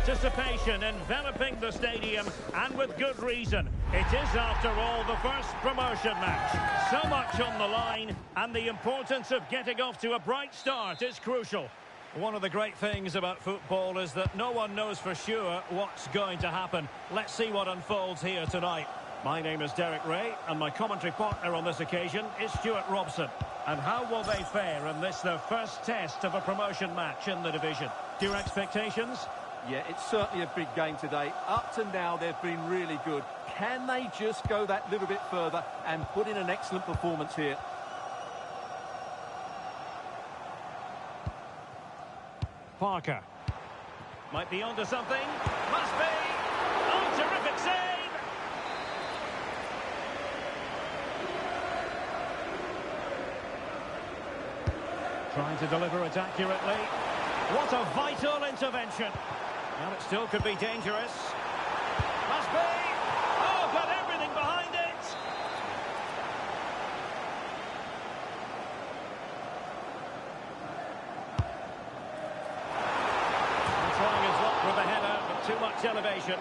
Anticipation enveloping the stadium, and with good reason. It is, after all, the first promotion match. So much on the line, and the importance of getting off to a bright start is crucial. One of the great things about football is that no one knows for sure what's going to happen. Let's see what unfolds here tonight. My name is Derek Ray, and my commentary partner on this occasion is Stuart Robson. And how will they fare in this, their first test of a promotion match in the division? To your expectations? Yeah, it's certainly a big game today. Up to now, they've been really good. Can they just go that little bit further and put in an excellent performance here? Parker. Might be onto something. Must be. Oh, terrific save! Trying to deliver it accurately. What a vital intervention. Well, it still could be dangerous. Must be. Oh, got everything behind it. Trying his luck with a header, but too much elevation.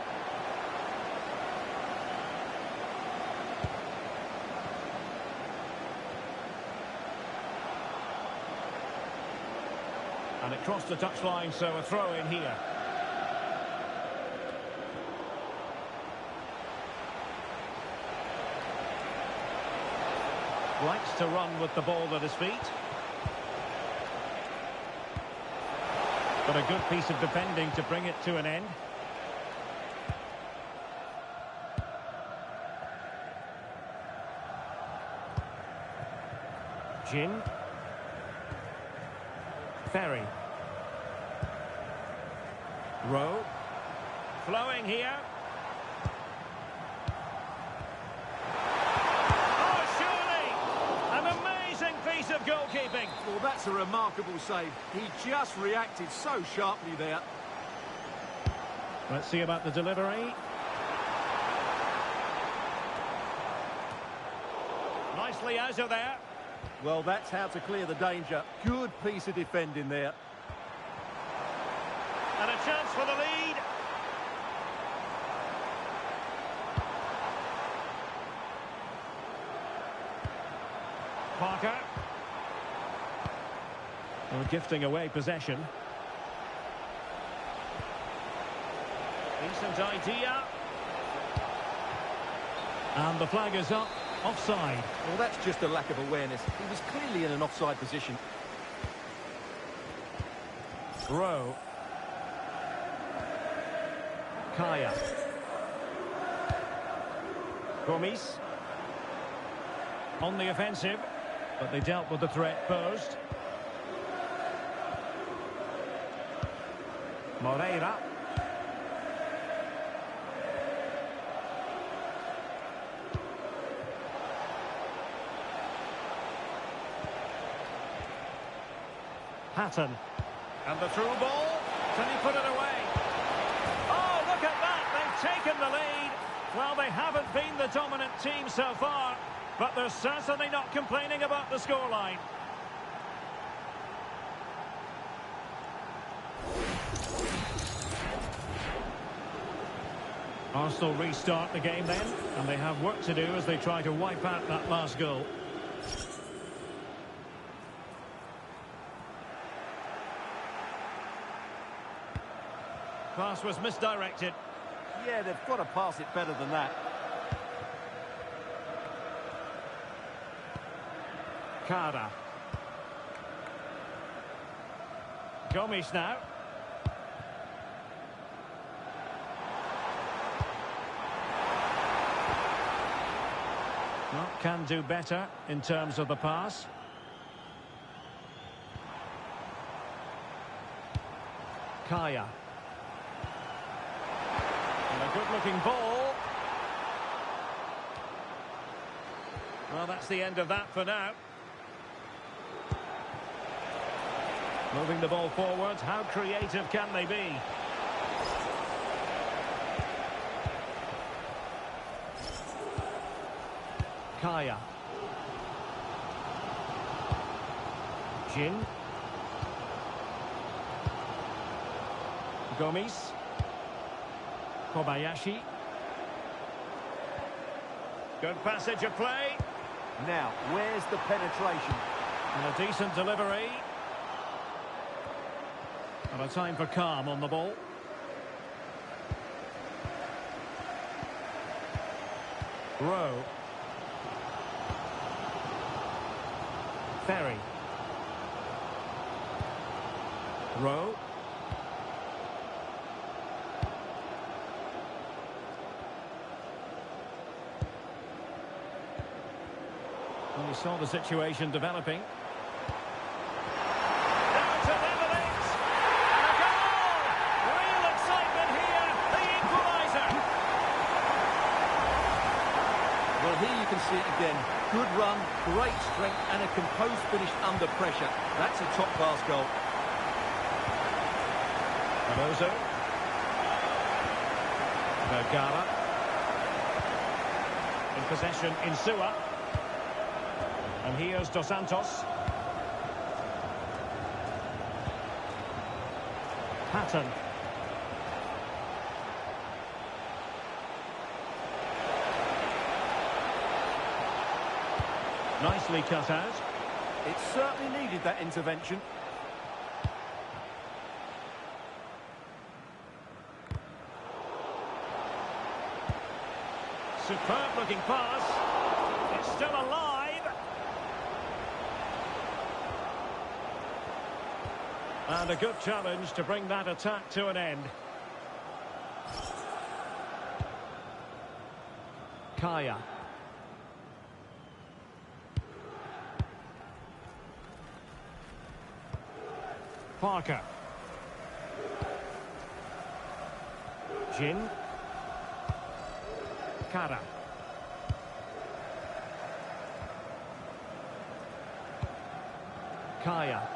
And it crossed the touchline, so a throw in here. Likes to run with the ball at his feet. But a good piece of defending to bring it to an end. Jin. Ferry. Rowe. Flowing here. Oh, surely! An amazing piece of goalkeeping. Well, that's a remarkable save. He just reacted so sharply there. Let's see about the delivery. Nicely out of there. Well, that's how to clear the danger. Good piece of defending there. And a chance for the lead. Parker. Well, gifting away possession. Decent idea. And the flag is up. Offside. Well, that's just a lack of awareness. He was clearly in an offside position. Rowe. Kaya. Gomes. On the offensive, but they dealt with the threat posed. Moreira. Hatton. And the through ball. Can he put it away? Oh, look at that. They've taken the lead. Well, they haven't been the dominant team so far, but they're certainly not complaining about the scoreline. Arsenal restart the game then, and they have work to do as they try to wipe out that last goal. Pass was misdirected. Yeah, they've got to pass it better than that. Kara. Gomes now. Well, can do better in terms of the pass. Kaya. And a good-looking ball. Well, that's the end of that for now. Moving the ball forward, how creative can they be? Kaya. Jin. Gomes. Kobayashi. Good passage of play. Now, where's the penetration? And a decent delivery. And a time for calm on the ball. Rowe. Ferry. Rowe. And we saw the situation developing. Down to level it. And a goal! Real excitement here. The equaliser. Well, here you can see it again. Good run, great strength, and a composed finish under pressure. That's a top-class goal. Alonso. Vergara. In possession, Insua. And here's Dos Santos. Patton. Nicely cut out. It certainly needed that intervention. Superb looking pass. It's still alive. And a good challenge to bring that attack to an end. Kaya. Parker. Jin. Kara. Kaya.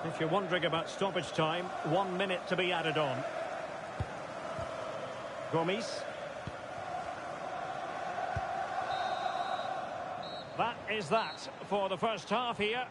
If you're wondering about stoppage time, 1 minute to be added on. Gomes. That is that for the first half here.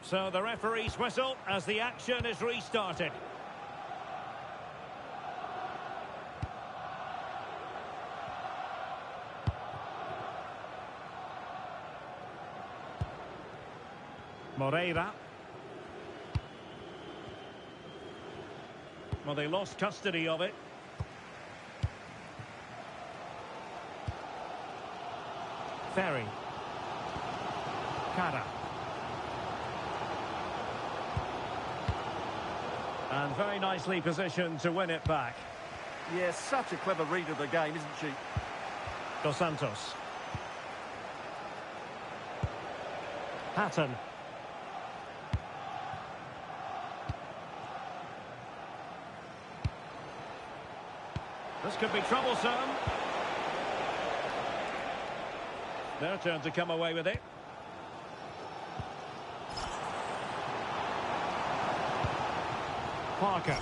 So the referee's whistle as the action is restarted. Moreira. Well, they lost custody of it. Ferry. Kara. And very nicely positioned to win it back. Yeah, such a clever read of the game, isn't she? Dos Santos. Patton. This could be troublesome. Their turn to come away with it. Parker.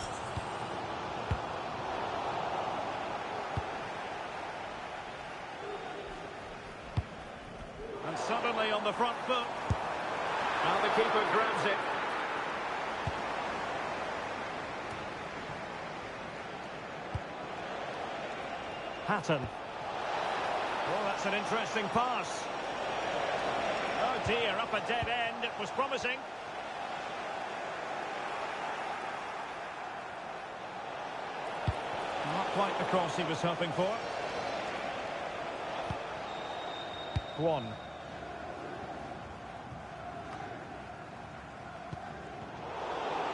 And suddenly on the front foot. Now the keeper grabs it. Patton. Oh, that's an interesting pass. Oh dear, up a dead end. It was promising. Not quite the cross he was hoping for. One.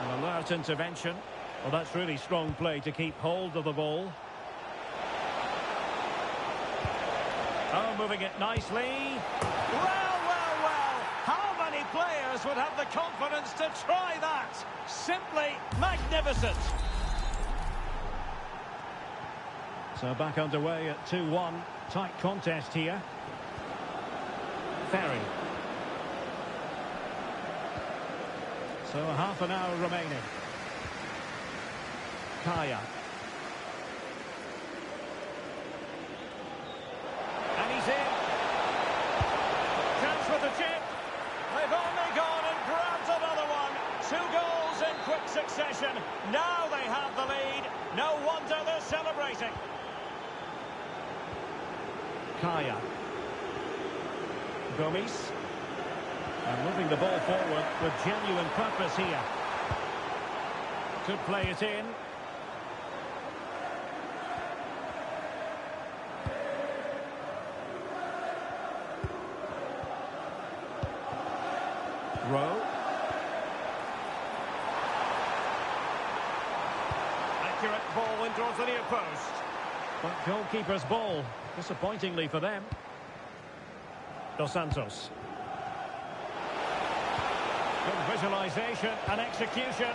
An alert intervention. Well, that's really strong play to keep hold of the ball. Oh, moving it nicely. Well, well, well. How many players would have the confidence to try that? Simply magnificent. So back underway at 2-1. Tight contest here. Ferry. So half an hour remaining. Kaya. And he's in. Chance with the chip. They've only gone and grabbed another one. 2 goals in quick succession. Now they have the lead. No wonder they're celebrating. Kaya. Gomes. And moving the ball forward with genuine purpose here. Could play it in. Rowe. Accurate ball in towards the near post. But goalkeeper's ball, disappointingly for them. Dos Santos. Good visualisation and execution.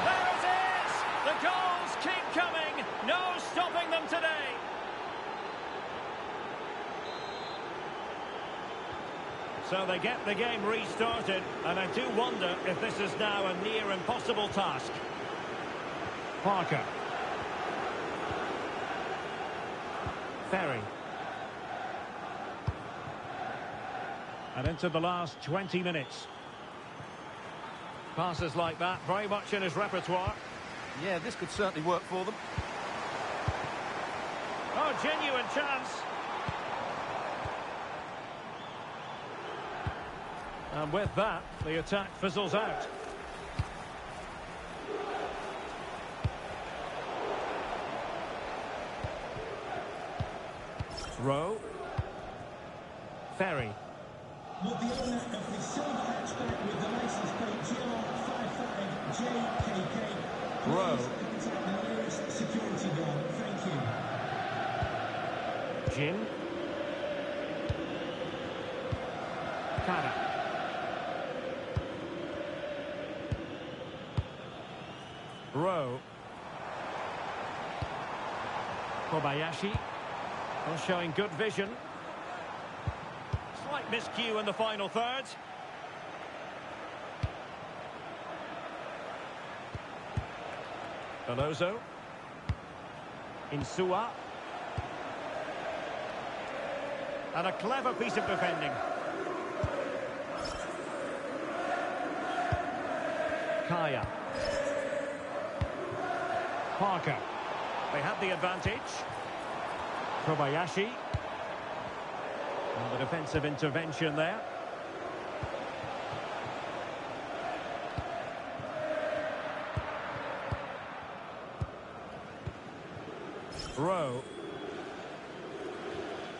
There it is! The goals keep coming. No stopping them today. So they get the game restarted, and I do wonder if this is now a near impossible task. Parker. Ferry. And into the last 20 minutes. Passes like that, very much in his repertoire. Yeah, this could certainly work for them. Oh, genuine chance. And with that, the attack fizzles out. Rowe. Ferry. Will the owner of the silver hatchback with the license plate GR55JKK Rowe. contact the nearest security guard? Thank you. Jim. Kara. Rowe. Kobayashi. Well, showing good vision. Slight miscue in the final third. Veloso. Insua. And a clever piece of defending. Kaya. Parker. They had the advantage. Kobayashi. And the defensive intervention there. Rowe.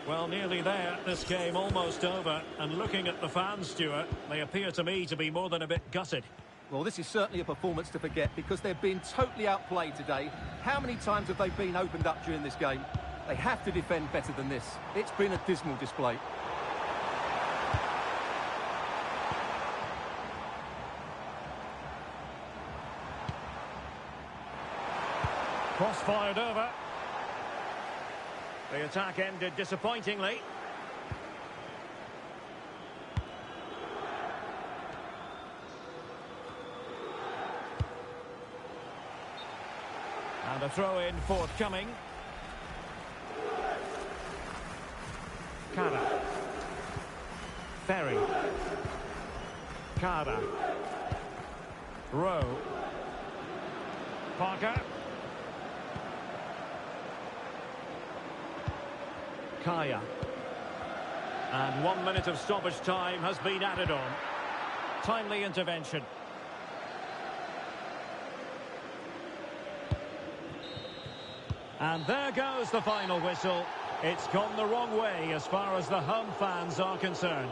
Well, nearly there. This game almost over. And looking at the fans, Stuart, they appear to me to be more than a bit gutted. Well, this is certainly a performance to forget because they've been totally outplayed today. How many times have they been opened up during this game? They have to defend better than this. It's been a dismal display. Cross fired over. The attack ended disappointingly. And a throw-in forthcoming. Kara. Ferry. Kara. Rowe. Parker. Kaya. And 1 minute of stoppage time has been added on. Timely intervention. And there goes the final whistle. It's gone the wrong way as far as the home fans are concerned.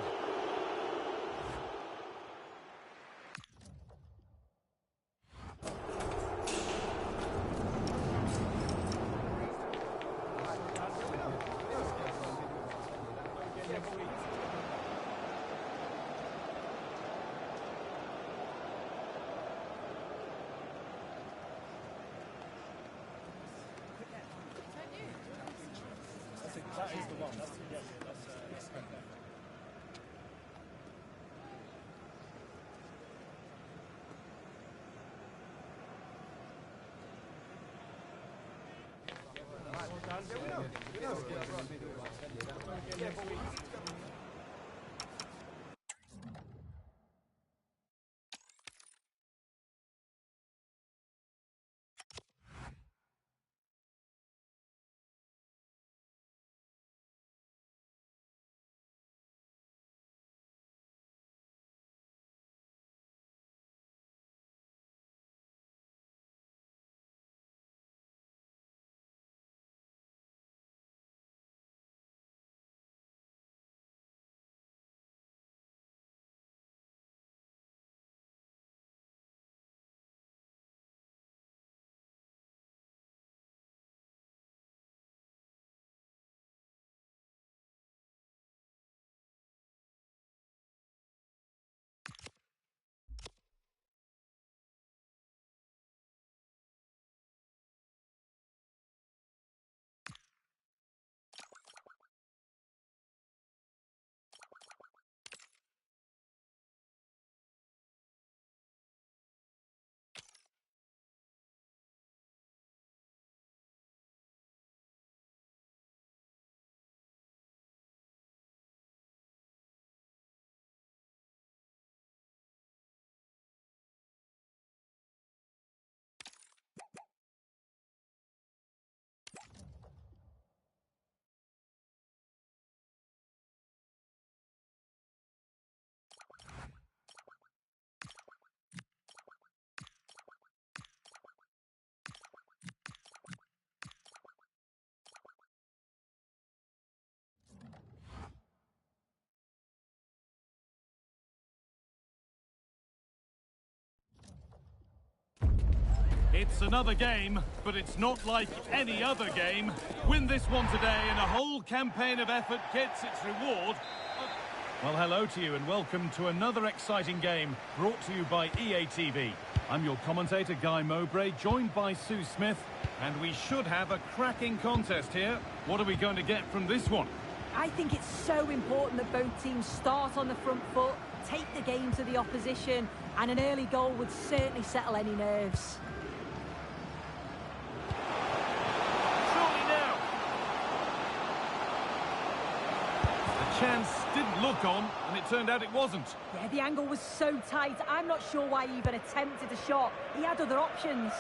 It's another game, but it's not like any other game. Win this one today and a whole campaign of effort gets its reward. Well, hello to you and welcome to another exciting game brought to you by EA TV. I'm your commentator, Guy Mowbray, joined by Sue Smith, and we should have a cracking contest here. What are we going to get from this one? I think it's so important that both teams start on the front foot, take the game to the opposition, and an early goal would certainly settle any nerves. Chance didn't look on, and it turned out it wasn't. Yeah, the angle was so tight. I'm not sure why he even attempted a shot. He had other options.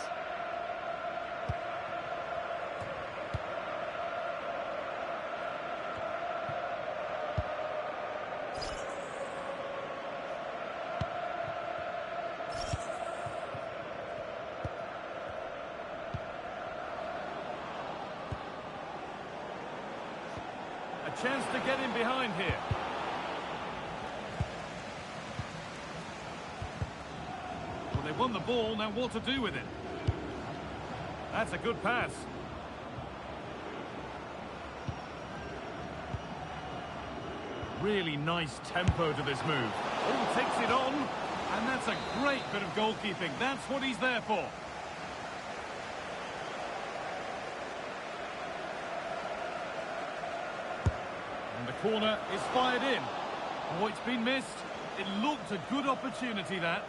Chance to get in behind here. Well, they've won the ball, now what to do with it? That's a good pass. Really nice tempo to this move. Oh, takes it on, and that's a great bit of goalkeeping. That's what he's there for. The corner is fired in. Oh, it's been missed. It looked a good opportunity, that.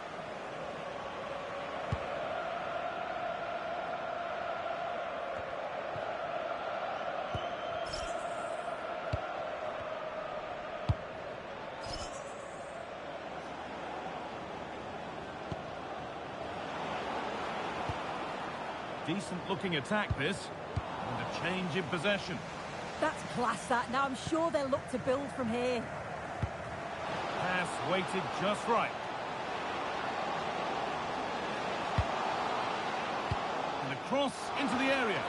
Decent looking attack, this. And a change in possession. That's class, that. Now I'm sure they'll look to build from here. Pass weighted just right. And the cross into the area.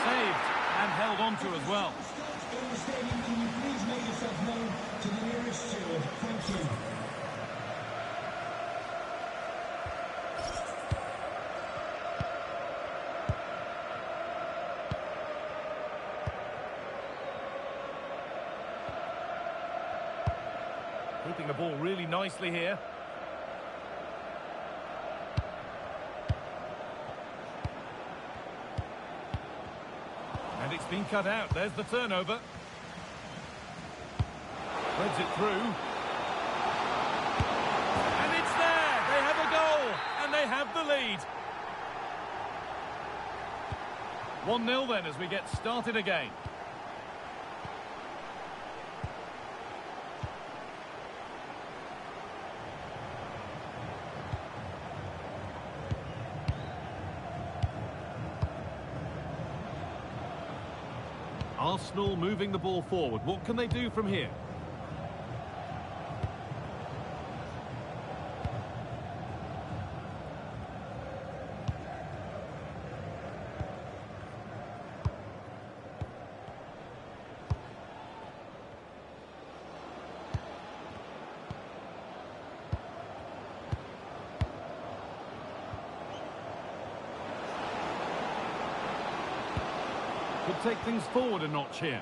Saved and held on to as well. In the stadium, can you please make yourself known to the nearest steward? Thank you. Keeping the ball really nicely here. And it's been cut out. There's the turnover. Threads it through. And it's there! They have a goal! And they have the lead. 1-0 then as we get started again. Arsenal moving the ball forward. What can they do from here? Could take things forward a notch here.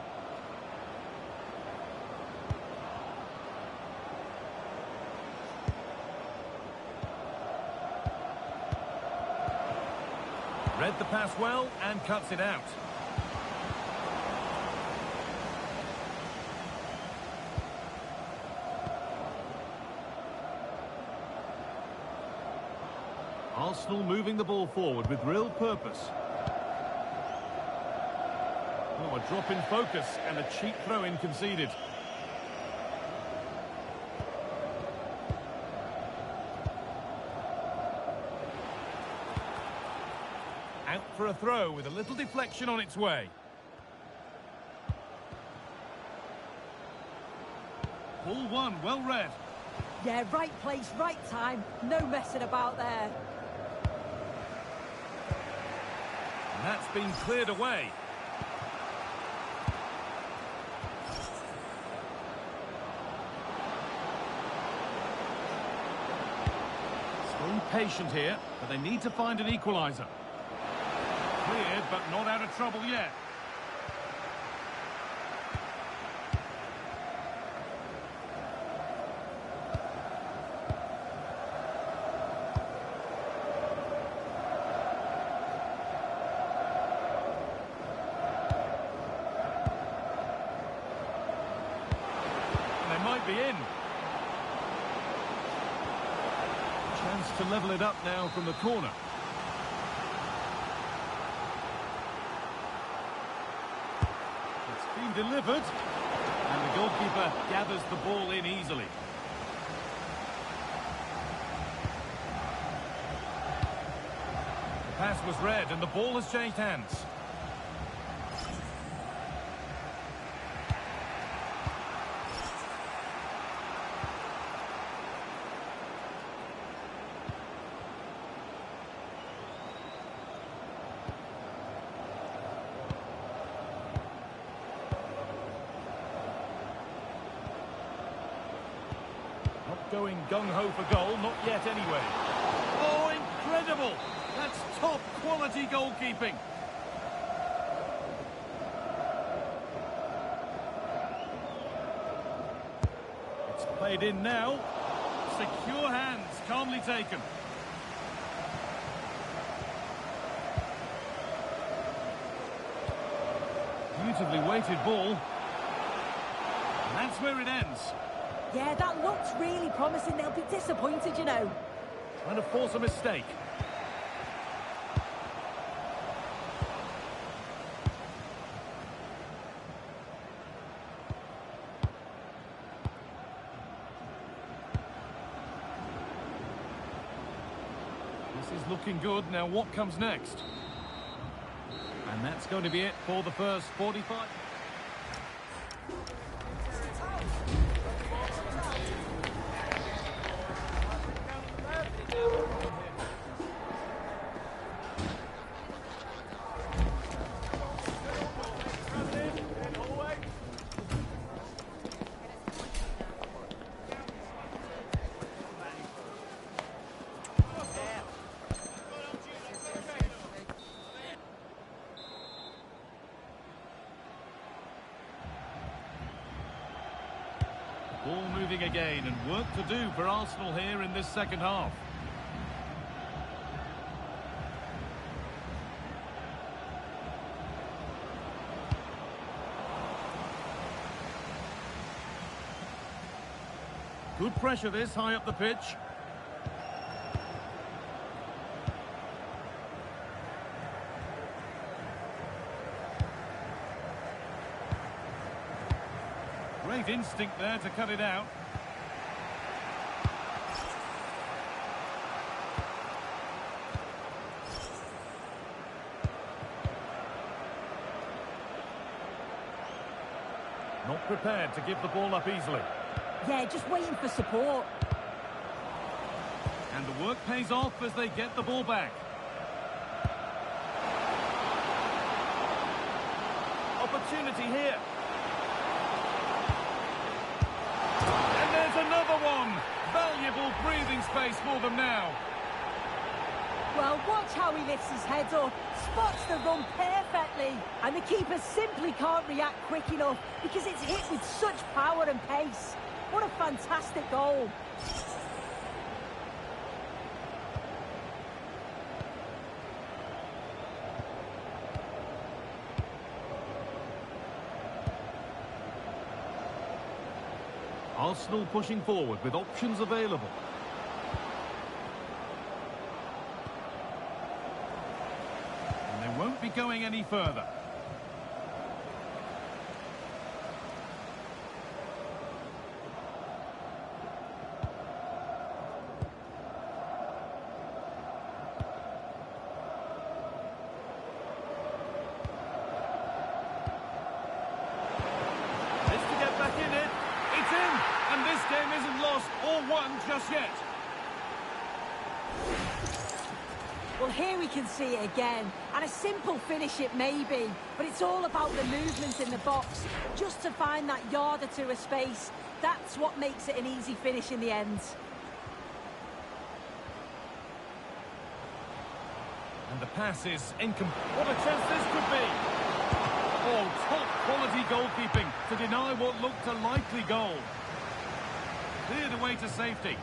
Read the pass well and cuts it out. Arsenal moving the ball forward with real purpose. Oh, a drop in focus and a cheap throw-in conceded. Out for a throw with a little deflection on its way. Ball one, well read. Yeah, right place, right time. No messing about there. And that's been cleared away. Patient here, but they need to find an equaliser. Cleared, but not out of trouble yet. And they might be in. Chance to level it up now from the corner. It's been delivered, and the goalkeeper gathers the ball in easily. The pass was read, and the ball has changed hands. Going gung-ho for goal, not yet anyway. Oh, incredible! That's top quality goalkeeping. It's played in now. Secure hands, calmly taken. Beautifully weighted ball. And that's where it ends. Yeah, that looks really promising. They'll be disappointed, you know. Trying to force a mistake. This is looking good. Now what comes next? And that's going to be it for the first 45. Ball moving again, and work to do for Arsenal here in this second half. Good pressure this, high up the pitch. Great instinct there to cut it out. Not prepared to give the ball up easily. Yeah, just waiting for support. And the work pays off as they get the ball back. Opportunity here. And there's another one. Valuable breathing space for them now. Well, watch how he lifts his head up, spots the run perfectly, and the keeper simply can't react quick enough because it's hit with such power and pace. What a fantastic goal. Arsenal pushing forward with options available. Won't be going any further. This to get back in it. It's in, and this game isn't lost or won just yet. Well, here we can see it again, and a simple finish it may be, but it's all about the movement in the box, just to find that yard or two of space. That's what makes it an easy finish in the end. And the pass is incomplete. What a chance this could be! Oh, top quality goalkeeping to deny what looked a likely goal. Cleared away to safety.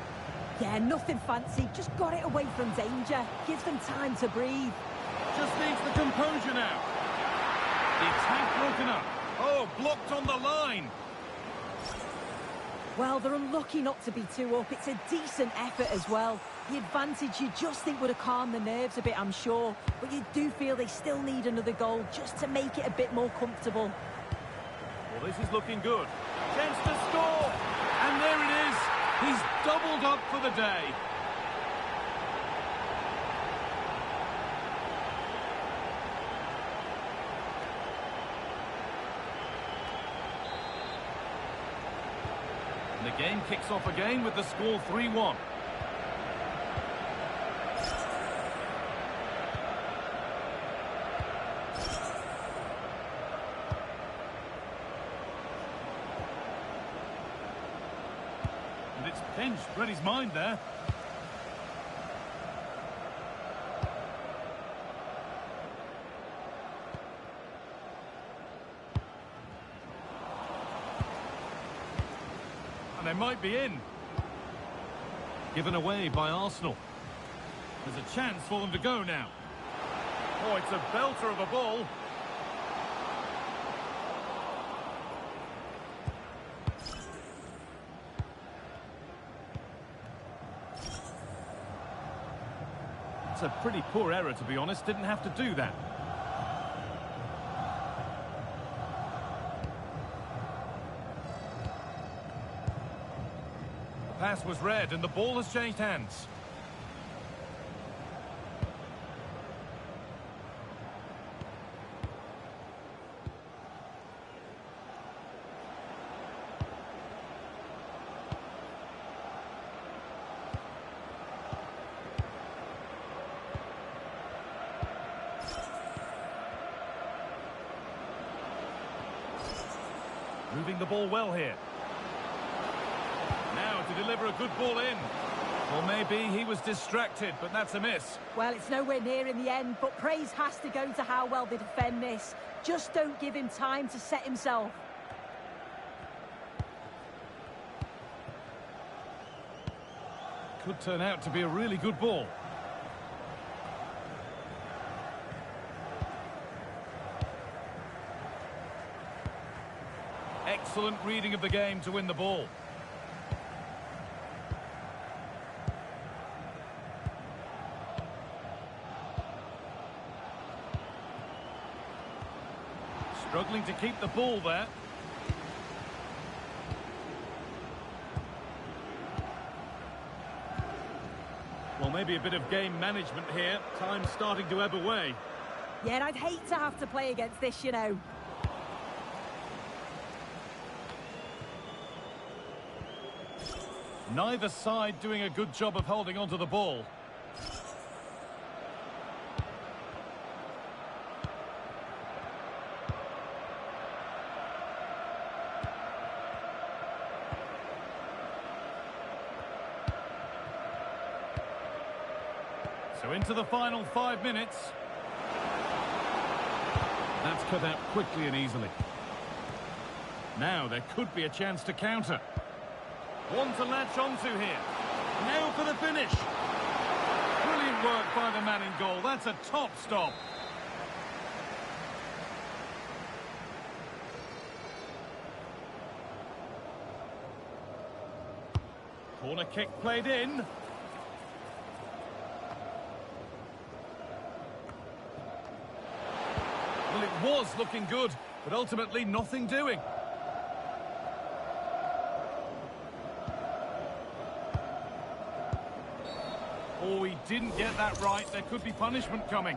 Yeah, nothing fancy, just got it away from danger. Gives them time to breathe. Just needs the composure now. The attack broken up. Oh, blocked on the line. Well, they're unlucky not to be two up. It's a decent effort as well. The advantage you just think would have calmed the nerves a bit, I'm sure. But you do feel they still need another goal just to make it a bit more comfortable. Well, this is looking good. Chance to score. And there it is. He's doubled up for the day. And the game kicks off again with the score 3-1. And it's Finch, read his mind there. And they might be in. Given away by Arsenal. There's a chance for them to go now. Oh, it's a belter of a ball. It's a pretty poor error, to be honest. Didn't have to do that. The pass was read and the ball has changed hands. Moving the ball well here. Now to deliver a good ball in. Or maybe he was distracted, but that's a miss. Well, it's nowhere near in the end, but praise has to go to how well they defend this. Just don't give him time to set himself. Could turn out to be a really good ball. Excellent reading of the game to win the ball. Struggling to keep the ball there. Well, maybe a bit of game management here. Time's starting to ebb away. Yeah, I'd hate to have to play against this, you know. Neither side doing a good job of holding onto the ball. So into the final 5 minutes. That's cut out quickly and easily. Now there could be a chance to counter. One to latch onto here. Now for the finish. Brilliant work by the man in goal. That's a top stop. Corner kick played in. Well, it was looking good, but ultimately nothing doing. Oh, he didn't get that right. There could be punishment coming.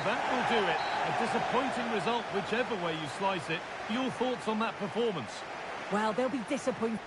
That will do it. A disappointing result, whichever way you slice it. Your thoughts on that performance? Well, they'll be disappointed.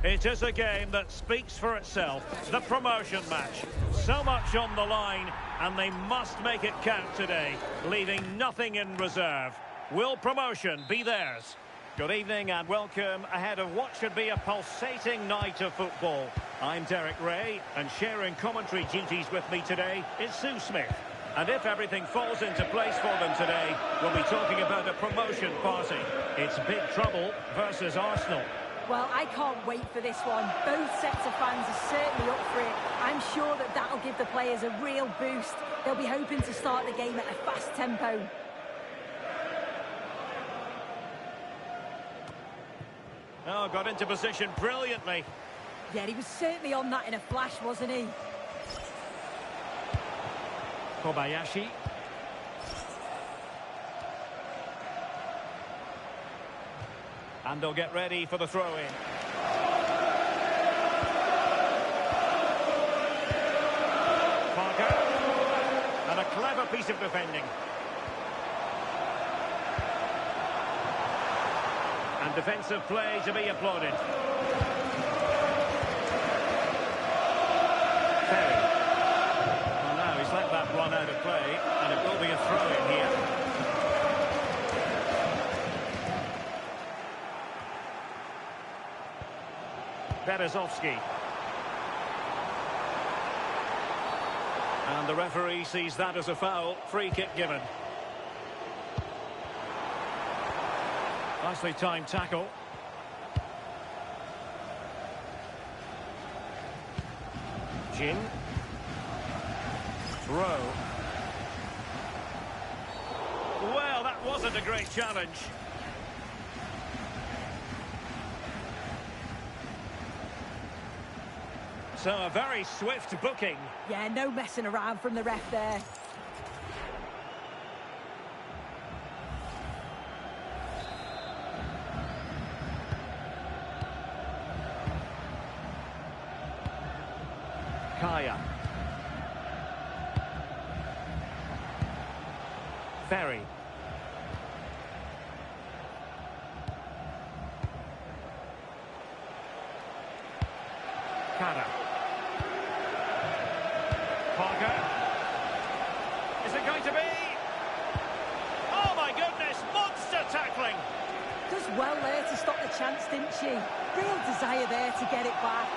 It is a game that speaks for itself. The promotion match. So much on the line, and they must make it count today, leaving nothing in reserve. Will promotion be theirs? Good evening and welcome ahead of what should be a pulsating night of football. I'm Derek Ray, and sharing commentary duties with me today is Sue Smith. And if everything falls into place for them today, we'll be talking about a promotion party. It's big trouble versus Arsenal. Well, I can't wait for this one. Both sets of fans are certainly up for it. I'm sure that that'll give the players a real boost. They'll be hoping to start the game at a fast tempo. Oh, got into position brilliantly. Yeah, he was certainly on that in a flash, wasn't he? Kobayashi. And they'll get ready for the throw-in. Parker. And a clever piece of defending. And defensive play to be applauded. Ferry. Well, now he's let that run out of play, and it will be a throw-in here. Berezovsky. And the referee sees that as a foul. Free kick given. Nicely timed tackle. Jin. Rowe. Well, that wasn't a great challenge. So a very swift booking. Yeah, no messing around from the ref there. Kaya. Ferry. Kara. Parker. Is it going to be? Oh my goodness, monster tackling. Does well there to stop the chance, didn't she? Real desire there to get it back.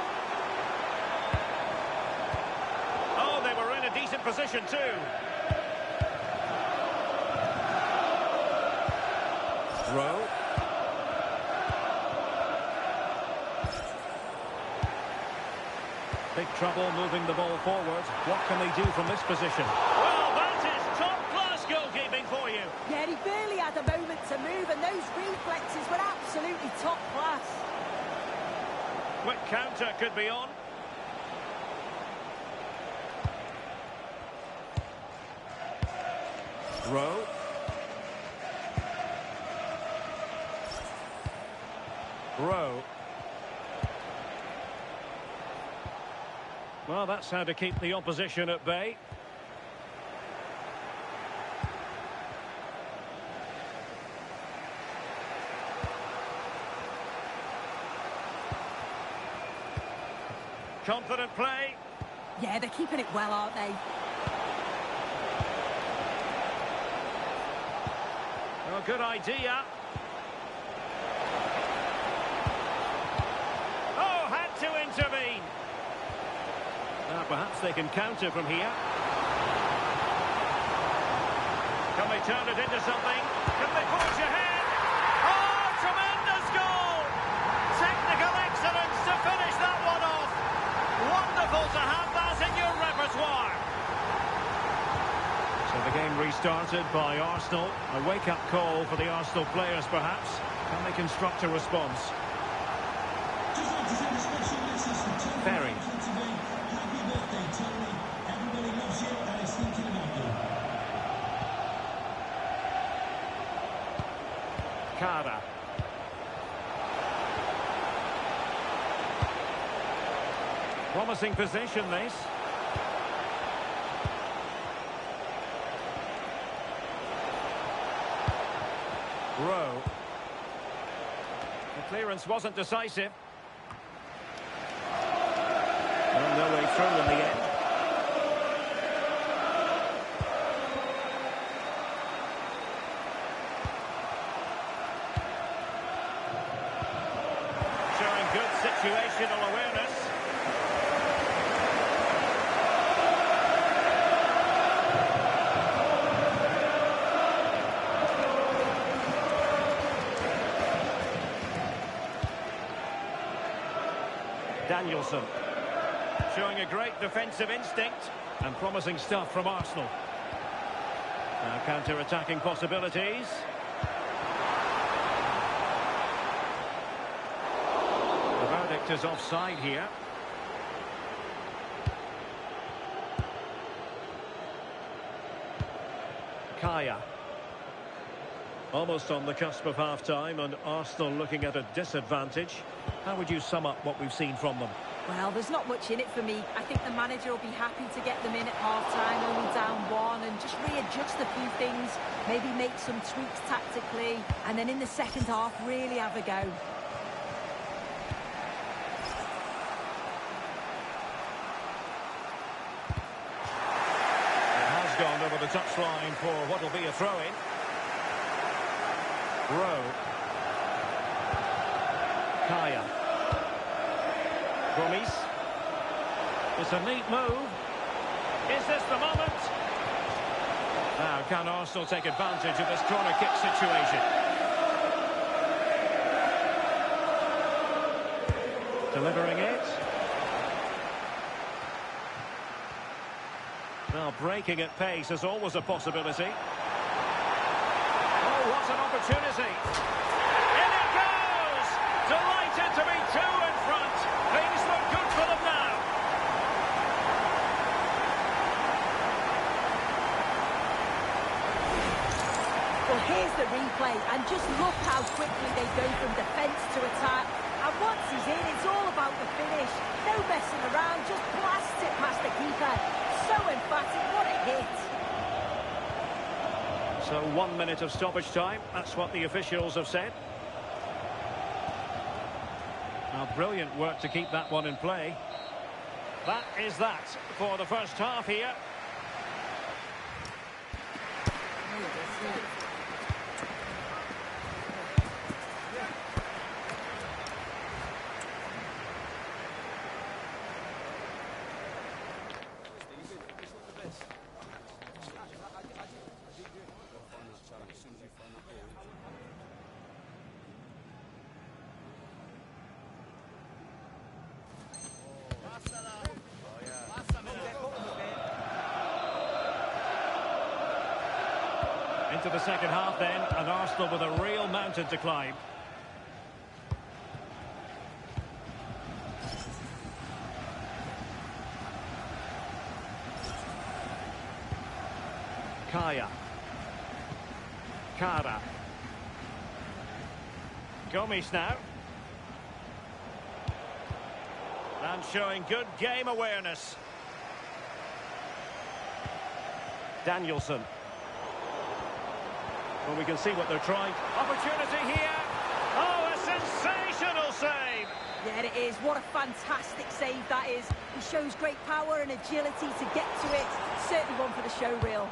Oh, they were in a decent position too. Rowe. Big trouble moving the ball forward. What can they do from this position? Well, that is top-class goalkeeping for you. Yeah, he barely had a moment to move, and those reflexes were absolutely top class. Quick counter could be on. Rowe. Rowe. Well, that's how to keep the opposition at bay. Confident play. Yeah, they're keeping it well, aren't they? Oh, good idea. Oh, had to intervene. Perhaps they can counter from here. Can they turn it into something? Can they forge ahead? Oh, tremendous goal! Technical excellence to finish that one off. Wonderful to have that in your repertoire. So the game restarted by Arsenal. A wake-up call for the Arsenal players, perhaps. Can they construct a response? Just like to send a special message from Tony Ferry. today. Happy birthday, Tony. Everybody loves you and is thinking about you. Kara. Promising position, this. Rowe. The clearance wasn't decisive. Well, no way through in the end. Showing good situational awareness. Danielson. Showing a great defensive instinct and promising stuff from Arsenal. Now counter-attacking possibilities. The verdict is offside here. Kaya. Almost on the cusp of half-time and Arsenal looking at a disadvantage. How would you sum up what we've seen from them? Well, there's not much in it for me. I think the manager will be happy to get them in at half-time, only down one, and just readjust a few things, maybe make some tweaks tactically, and then in the second half, really have a go. It has gone over the touchline for what will be a throw-in. Rowe. Kaya. Gomes. It's a neat move. Is this the moment? Now, can Arsenal take advantage of this corner kick situation? Delivering it. Now, breaking at pace is always a possibility. Oh, what an opportunity. In it goes! Delighted to be two in front. Things look good for them now. Well, here's the replay, and just look how quickly they go from defence to attack. And once he's in, it's all about the finish. No messing around, just blast it past the keeper. So emphatic, what a hit. So 1 minute of stoppage time, that's what the officials have said. Now, brilliant work to keep that one in play. That is that for the first half here. Into the second half then, and Arsenal with a real mountain to climb. Kaya. Kara. Gomes now. And showing good game awareness. Danielson. Well, we can see what they're trying. Opportunity here. Oh, a sensational save. Yeah, it is. What a fantastic save that is. He shows great power and agility to get to it. Certainly one for the show reel.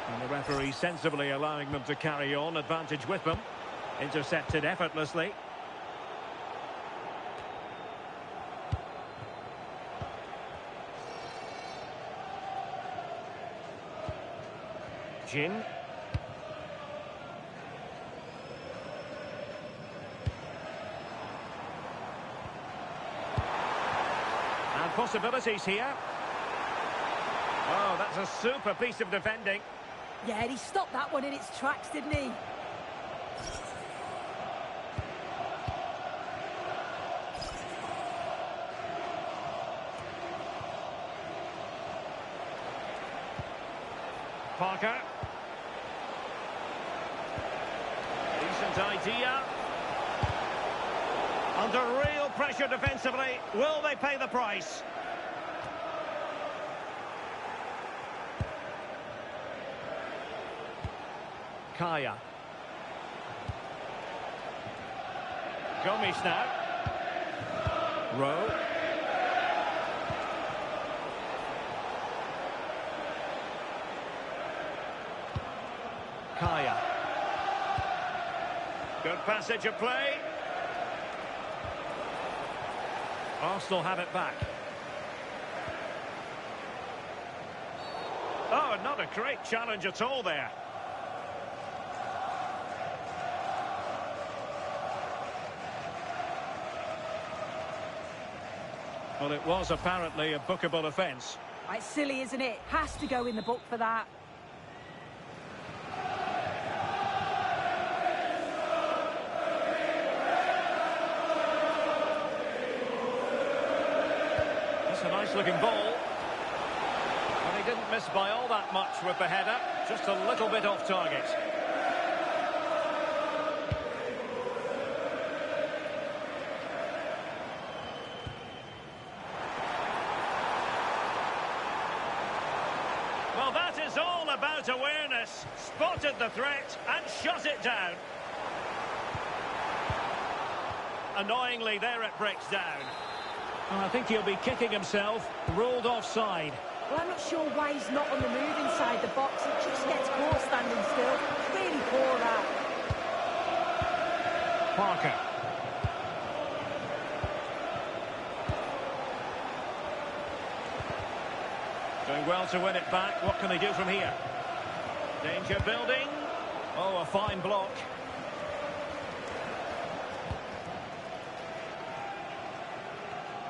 And the referee sensibly allowing them to carry on. Advantage with them. Intercepted effortlessly. Jin. And possibilities here. Oh, that's a super piece of defending. Yeah, he stopped that one in its tracks, didn't he? Parker. Decent idea. Under real pressure defensively. Will they pay the price? Kaya. Gomes now. Rowe. Kaya. Good passage of play. Arsenal have it back. Oh, not a great challenge at all there. Well, it was apparently a bookable offence. It's silly, isn't it? Has to go in the book for that. That's a nice-looking ball. And he didn't miss by all that much with the header. Just a little bit off target. Well, that is all about awareness. Spotted the threat and shut it down. Annoyingly, there it breaks down. Well, I think he'll be kicking himself. Ruled offside. Well, I'm not sure why he's not on the move inside the box. It just gets caught standing still. It's really poor, that. to win it back. What can they do from here? Danger building. Oh, a fine block.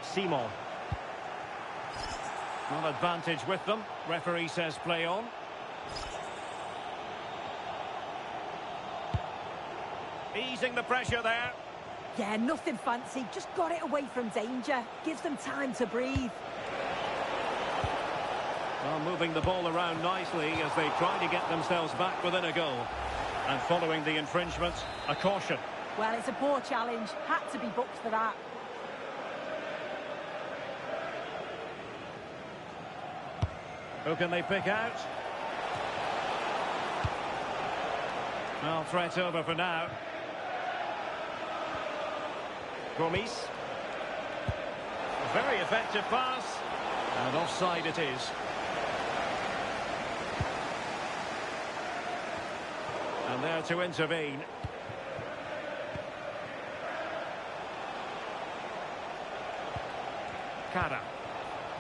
Simon. Well, advantage with them. Referee says play on. Easing the pressure there. Yeah, nothing fancy. Just got it away from danger. Gives them time to breathe. Well, moving the ball around nicely as they try to get themselves back within a goal. And following the infringement, a caution. Well, it's a poor challenge. Had to be booked for that. Who can they pick out? Well, threat over for now. Gomis. A very effective pass. And offside it is. And there to intervene. Cara.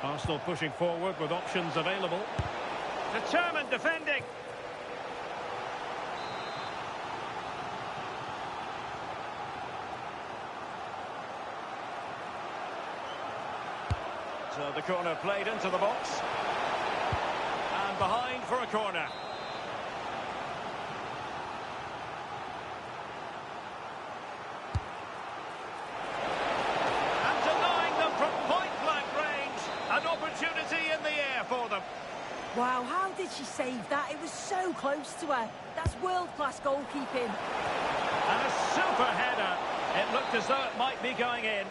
Arsenal pushing forward with options available. Determined defending. So the corner played into the box. And behind for a corner. And denying them from point-blank range. An opportunity in the air for them. Wow, how did she save that? It was so close to her. That's world-class goalkeeping. And a super header. It looked as though it might be going in.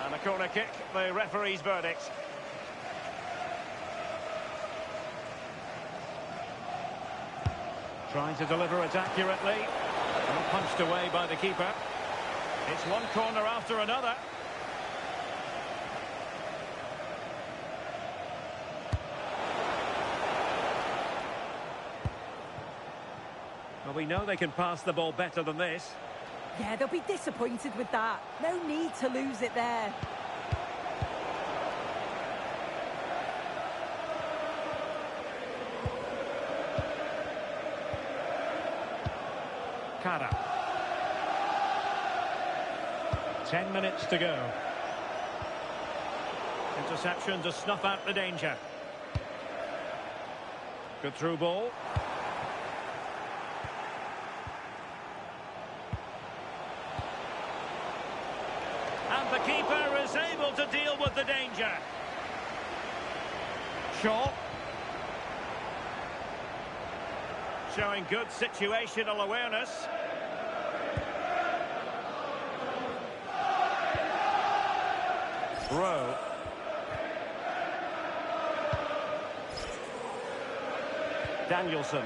And a corner kick, the referee's verdict. Trying to deliver it accurately. Well, punched away by the keeper. It's one corner after another. Well, we know they can pass the ball better than this. Yeah, they'll be disappointed with that. No need to lose it there. Cara. 10 minutes to go. Interception to snuff out the danger. Good through ball. And the keeper is able to deal with the danger. Shaw. Showing good situational awareness. Rowe. Danielson.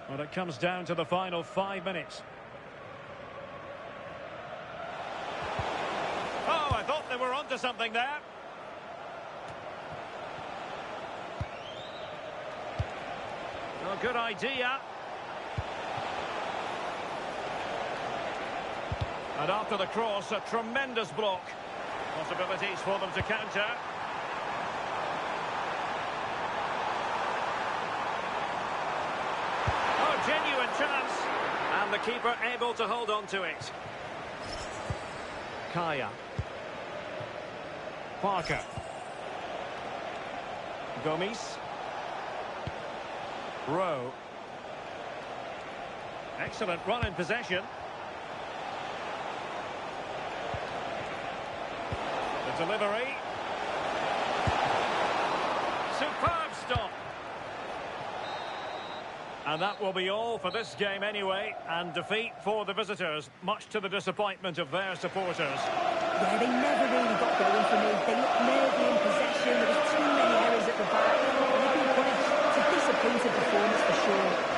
Well, it comes down to the final 5 minutes. Oh, I thought they were onto something there. Well, good idea. And after the cross, a tremendous block. Possibilities for them to counter. Oh, genuine chance. And the keeper able to hold on to it. Kaya. Parker. Gomis. Rowe. Excellent run in possession. The delivery. Superb stop. And that will be all for this game anyway. And defeat for the visitors, much to the disappointment of their supporters. Yeah, they never really got going for me. They looked nervy in possession. There was too many errors at the back. They've been punished. It's a disappointing performance for sure.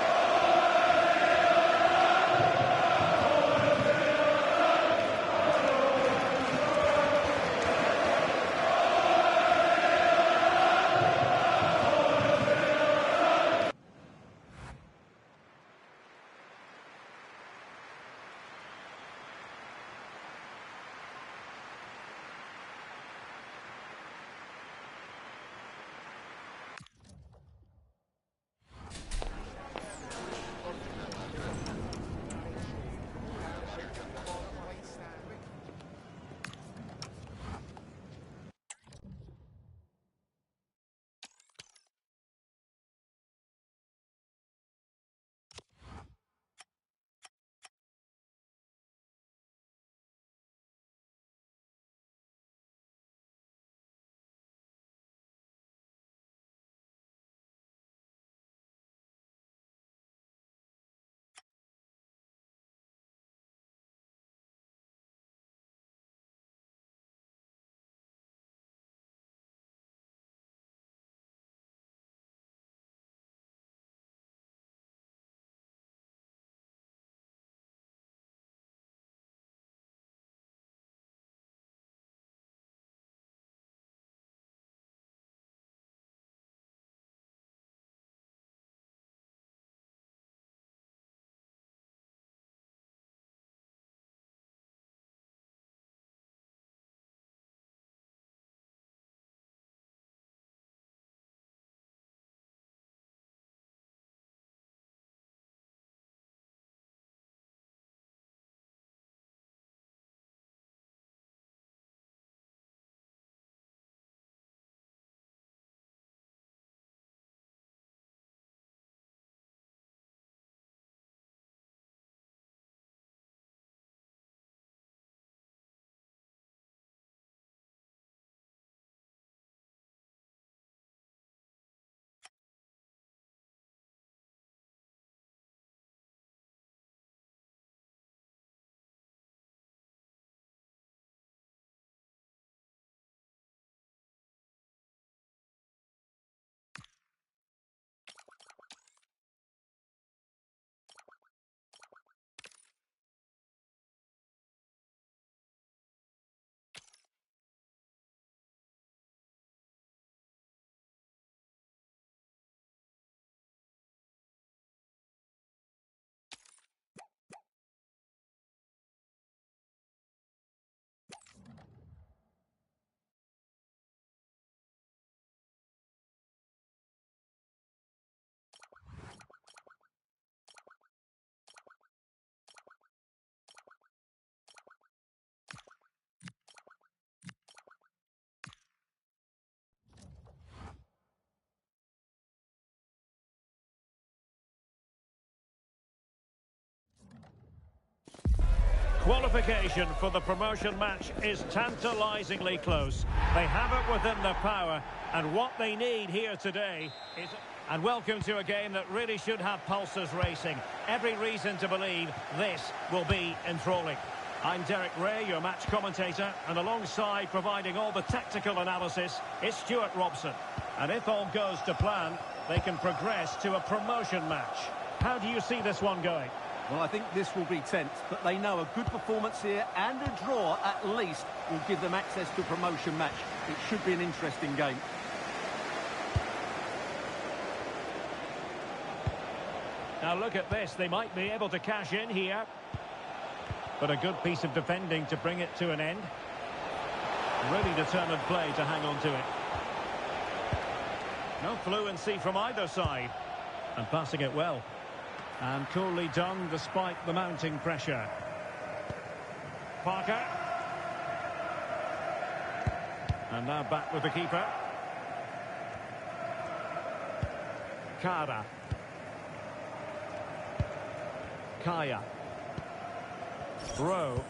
Qualification for the promotion match is tantalisingly close. They have it within their power, and what they need here today is... And welcome to a game that really should have pulses racing. Every reason to believe this will be enthralling. I'm Derek Ray, your match commentator, and alongside providing all the tactical analysis, it's Stuart Robson. And if all goes to plan, they can progress to a promotion match. How do you see this one going? Well, I think this will be tense, but they know a good performance here and a draw at least will give them access to a promotion match. It should be an interesting game. Now look at this, they might be able to cash in here. But a good piece of defending to bring it to an end. Really determined play to hang on to it. No fluency from either side. And passing it well. And coolly done despite the mounting pressure. Parker. And now back with the keeper. Kara. Kaya. Rowe.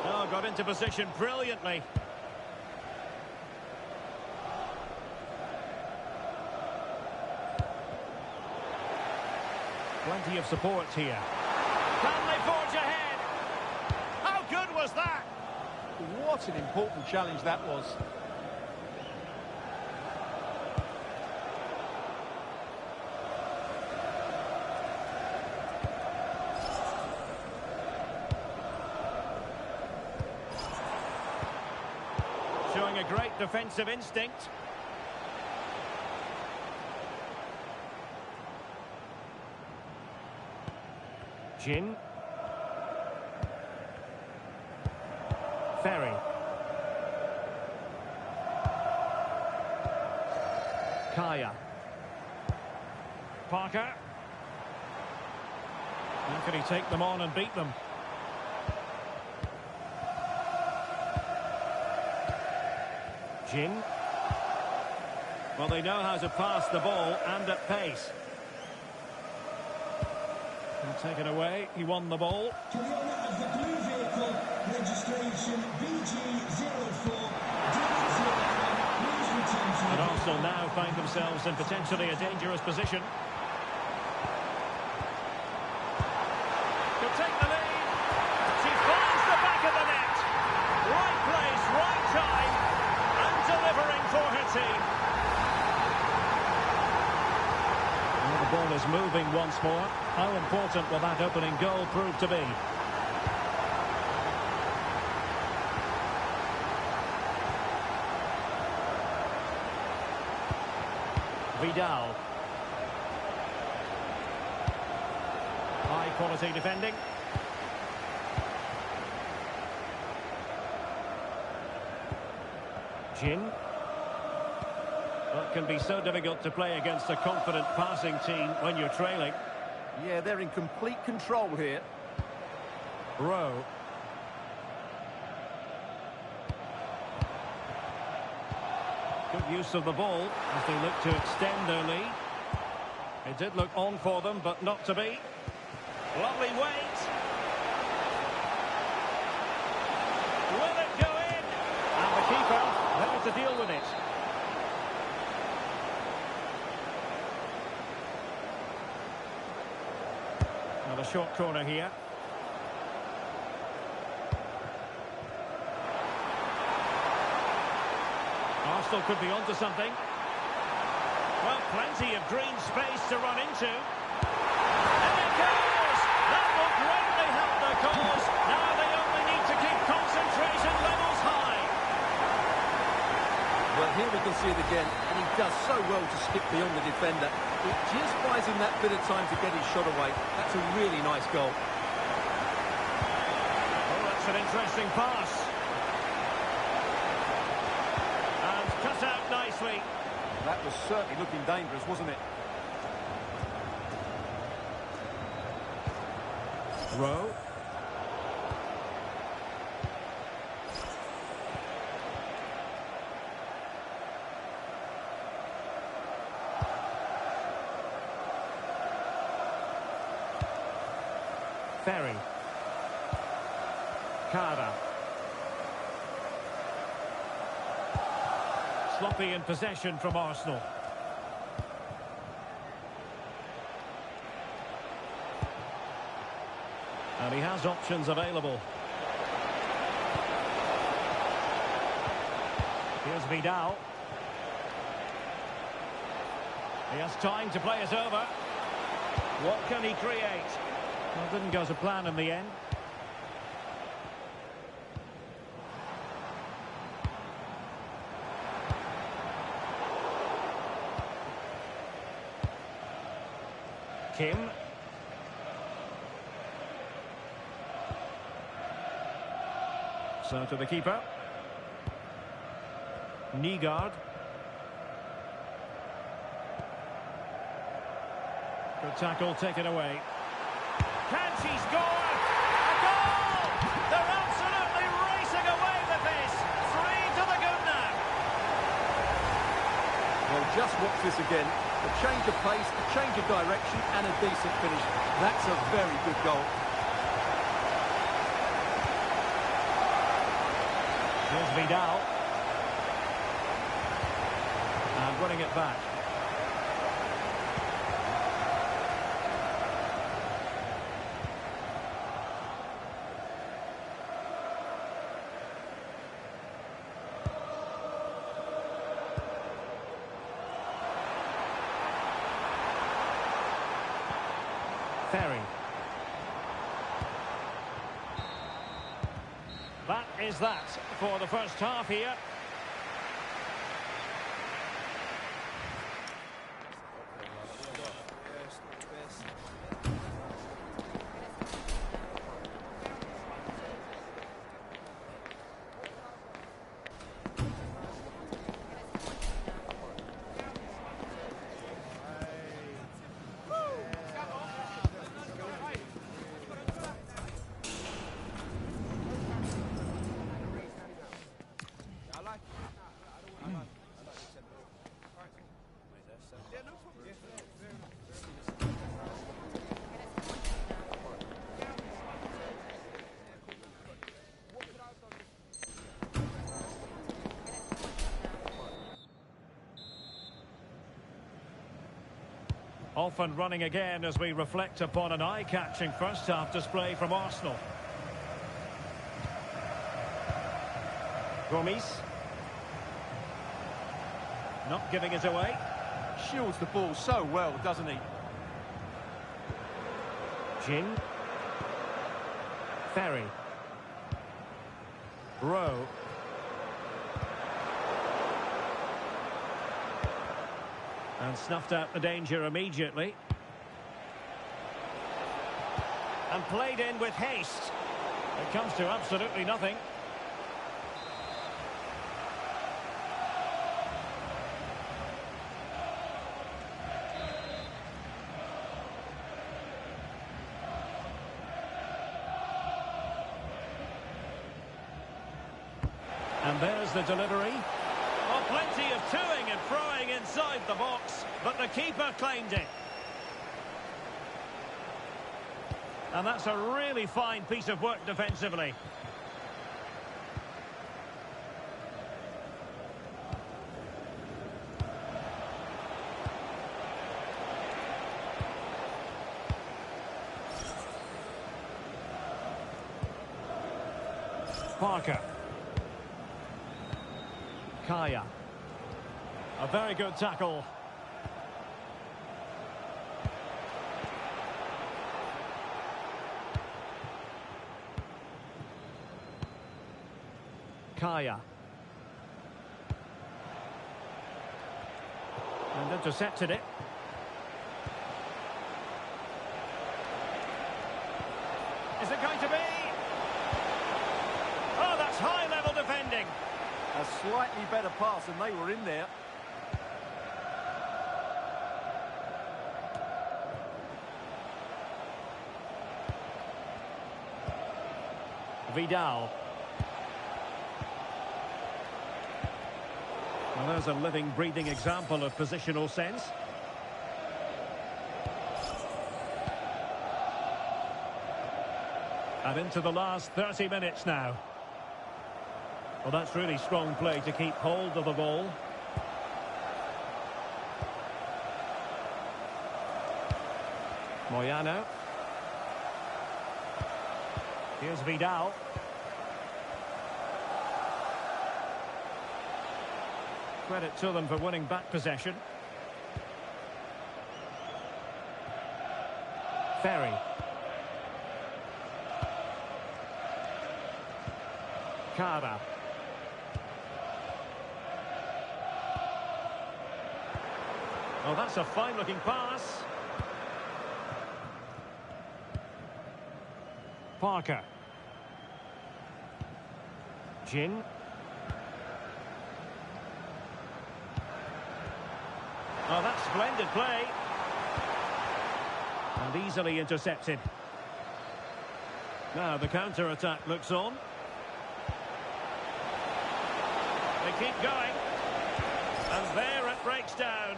Oh, got into position brilliantly. Plenty of support here. Can they forge ahead? How good was that? What an important challenge that was. Showing a great defensive instinct. Jin. Ferry. Kaya. Parker. How can he take them on and beat them? Jin. Well, they know how to pass the ball and at pace. And taken away, he won the ball. To the owner of the blue vehicle, registration BG04, please return to And Arsenal now find themselves in potentially a dangerous position. Could take the lead. She finds the back of the net. Right place, right time. And delivering for her team. Well, the ball is moving once more. How important will that opening goal prove to be? Vidal. High quality defending. Jin. Well, it can be so difficult to play against a confident passing team when you're trailing. Yeah, they're in complete control here. Rowe. Good use of the ball as they look to extend their lead. It did look on for them, but not to be. Lovely weight. Will it go in? And the keeper there to deal with it. Now the short corner here. Arsenal could be onto something. Well, plenty of green space to run into. And it goes! That will greatly help their cause. Now they only need to keep concentration levels high. Well, here we can see it again, and he does so well to skip beyond the defender. It just buys him that bit of time to get his shot away. That's a really nice goal. Oh, that's an interesting pass. And cut out nicely. That was certainly looking dangerous, wasn't it? Rowe. Ferry. Cara. Sloppy in possession from Arsenal. And he has options available. Here's Vidal. He has time to play it over. What can he create? Well, didn't go to plan in the end. Kim. So to the keeper. Nygaard. Good tackle taken away. Can she score? A goal! They're absolutely racing away with this. 3 to the good now. Well, just watch this again. A change of pace, a change of direction, and a decent finish. That's a very good goal. Here's Vidal. And winning it back. Ferry. That is that for the first half here. Off and running again as we reflect upon an eye-catching first-half display from Arsenal. Gomes. Not giving it away. Shields the ball so well, doesn't he? Jin. Ferry. Rowe. And snuffed out the danger immediately. And played in with haste. It comes to absolutely nothing. And there's the delivery. Oh, plenty of toing and throwing inside the box, but the keeper claimed it. And that's a really fine piece of work defensively. Parker. Kaya. A very good tackle. Kaya. And intercepted it. Is it going to be? Oh, that's high-level defending. A slightly better pass and they were in there. Vidal. Well, there's a living, breathing example of positional sense. And into the last 30 minutes now. Well, that's really strong play to keep hold of the ball. Moyano. Here's Vidal. Credit to them for winning back possession. Ferry. Cara. Oh, that's a fine-looking pass. Parker. Jin. Oh, that's splendid play. And easily intercepted. Now the counter-attack looks on. They keep going. And there it breaks down.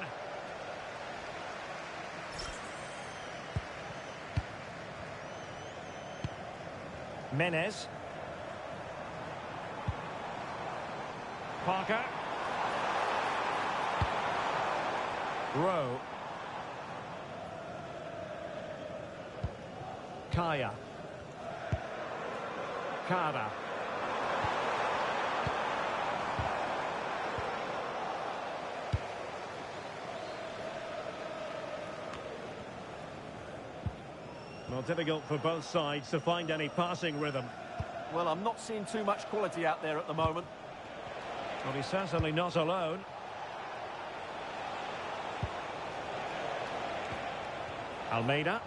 Menez. Parker. Rowe. Kaya. Cara. Well, difficult for both sides to find any passing rhythm. Well, I'm not seeing too much quality out there at the moment. Well, he's certainly not alone. Almeida.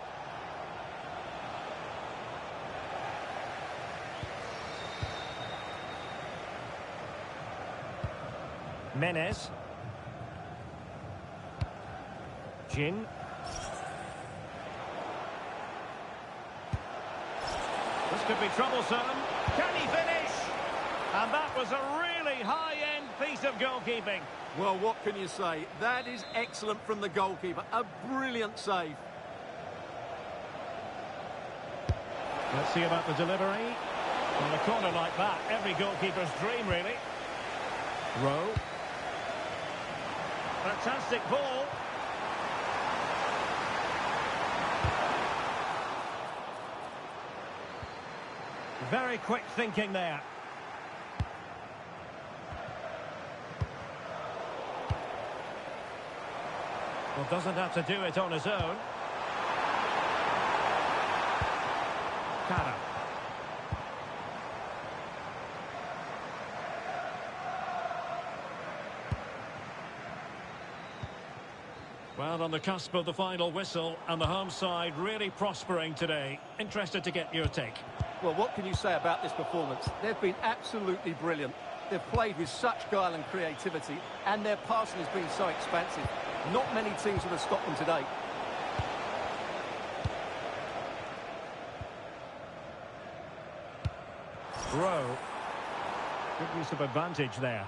Menez. Jin. This could be troublesome. Can he finish? And that was a really high-end piece of goalkeeping. Well, what can you say? That is excellent from the goalkeeper. A brilliant save. Let's see about the delivery. On a corner like that, every goalkeeper's dream, really. Rowe. Fantastic ball. Very quick thinking there. Well, doesn't have to do it on his own. Cara. Well, on the cusp of the final whistle, and the home side really prospering today. Interested to get your take. Well, what can you say about this performance? They've been absolutely brilliant. They've played with such guile and creativity, and their passing has been so expansive. Not many teams would have stopped them today. Rowe. Good use of advantage there.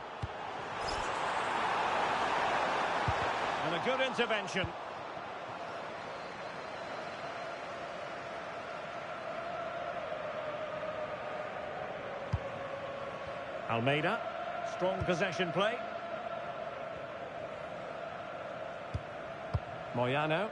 And a good intervention. Almeida. Strong possession play. Moyano.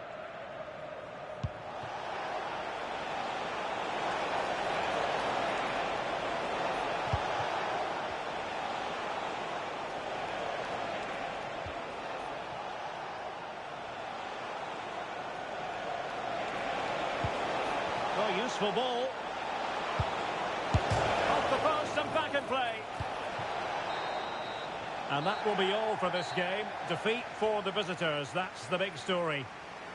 Oh, useful ball. Off the post and back in play. And that will be all for this game. Defeat for the visitors. That's the big story.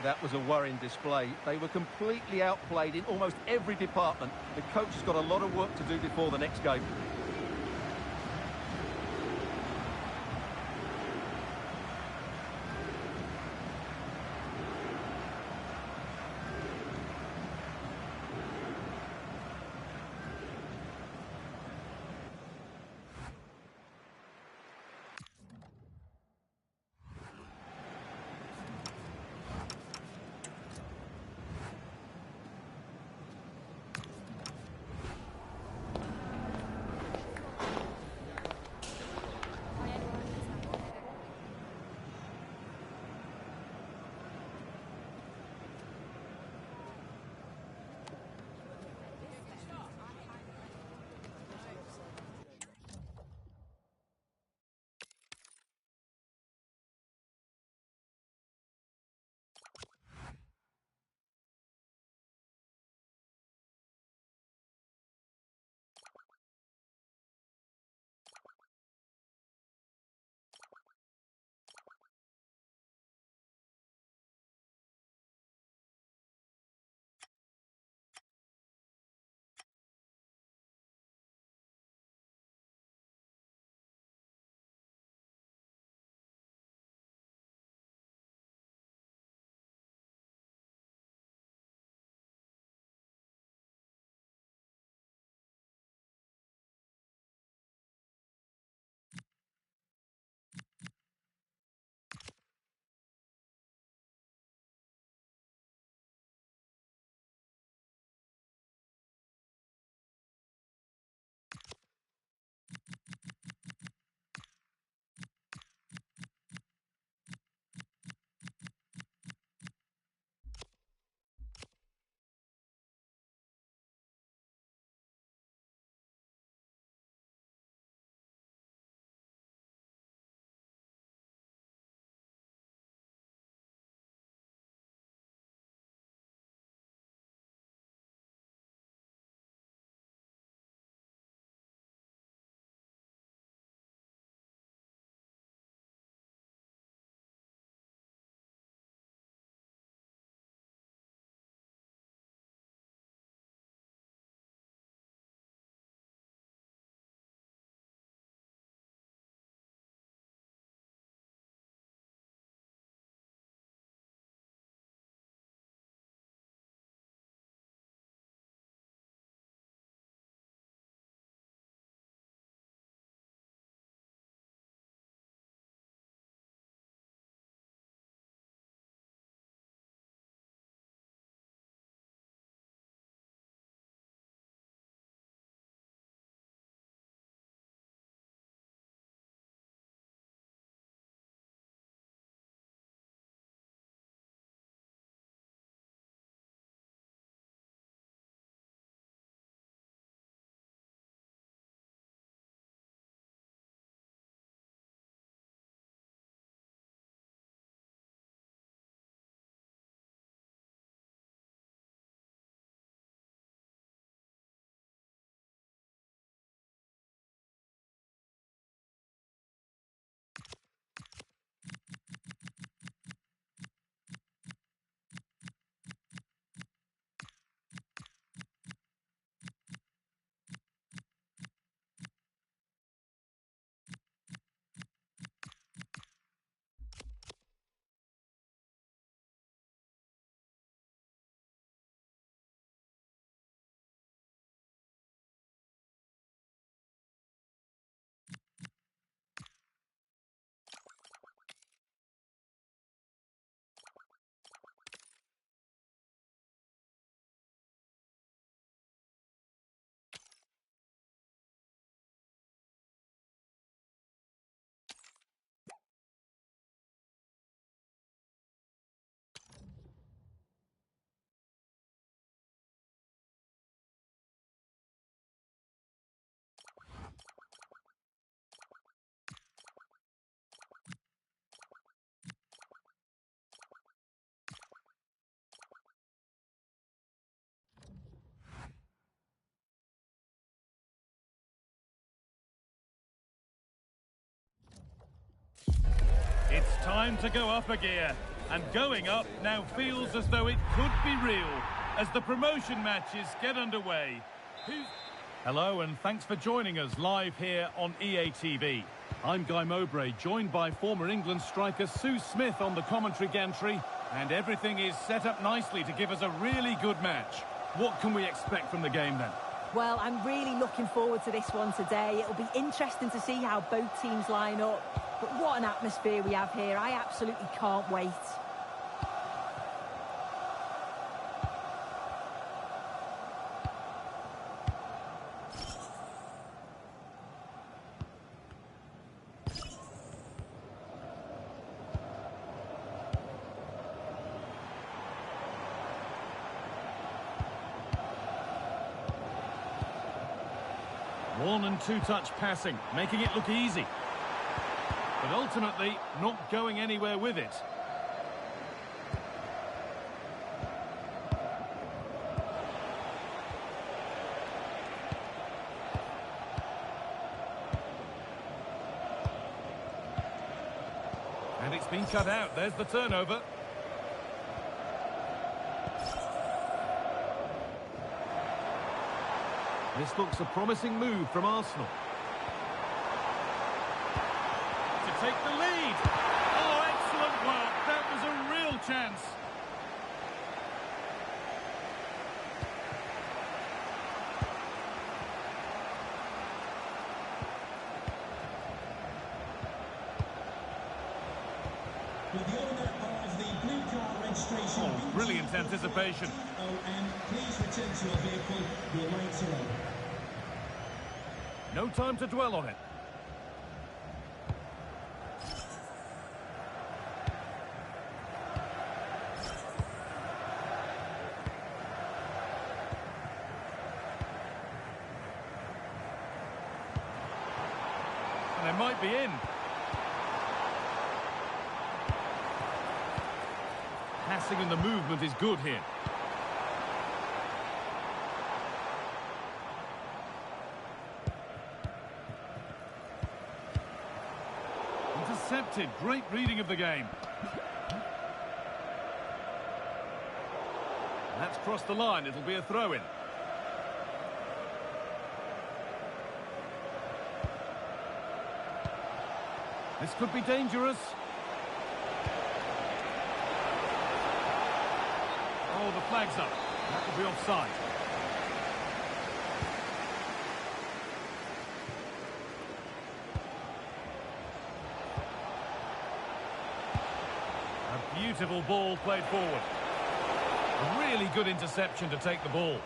That was a worrying display. They were completely outplayed in almost every department. The coach has got a lot of work to do before the next game. time to go up a gear. And going up now feels as though it could be real as the promotion matches get underway. Hello and thanks for joining us live here on EA TV. I'm Guy Mowbray, joined by former England striker Sue Smith on the commentary gantry, and everything is set up nicely to give us a really good match. What can we expect from the game then? Well, I'm really looking forward to this one today. It'll be interesting to see how both teams line up. But what an atmosphere we have here. I absolutely can't wait. One and two touch passing, making it look easy. But ultimately, not going anywhere with it. And it's been cut out. There's the turnover. This looks a promising move from Arsenal. To take the lead. Oh, excellent work. That was a real chance. With the owner of the blue car registration. Oh, brilliant anticipation. Please return to your vehicle. Your lights are on. No time to dwell on it. And they might be in. Passing and the movement is good here. Intercepted. Great reading of the game. That's crossed the line. It'll be a throw-in. This could be dangerous. Oh, the flag's up. That will be offside. A beautiful ball played forward. A really good interception to take the ball.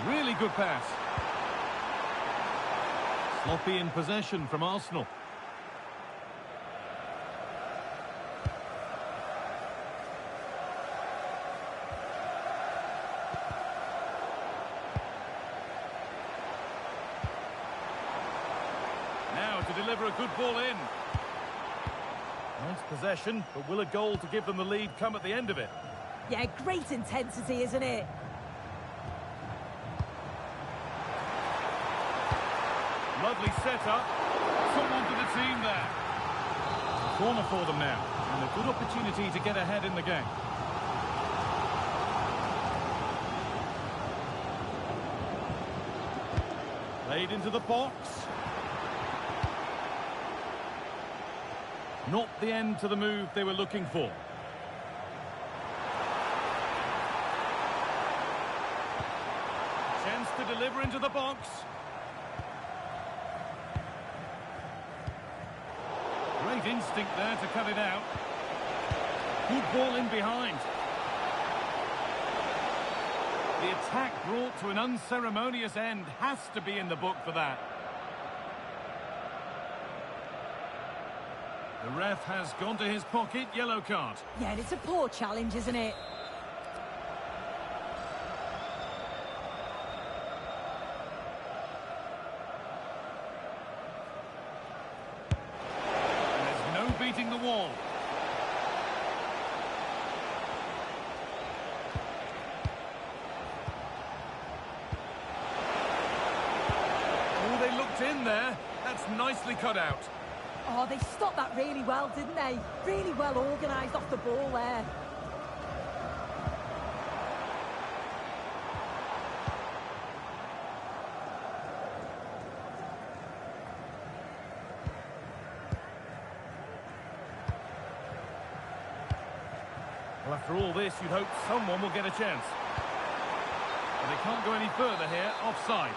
Really good pass. Sloppy in possession from Arsenal. Now to deliver a good ball in. Nice possession, but will a goal to give them the lead come at the end of it? Yeah, great intensity, isn't it? Lovely setup. Someone for the team there. Corner for them now. And a good opportunity to get ahead in the game. Played into the box. Not the end to the move they were looking for. Chance to deliver into the box. Great instinct there to cut it out. Good ball in behind. The attack brought to an unceremonious end has to be in the book for that. The ref has gone to his pocket, yellow card. Yeah, and it's a poor challenge, isn't it? Beating the wall. in there. That's nicely cut out. Oh, they stopped that really well, didn't they? Really well organised off the ball there. Well, after all this, you'd hope someone will get a chance. But they can't go any further here, offside.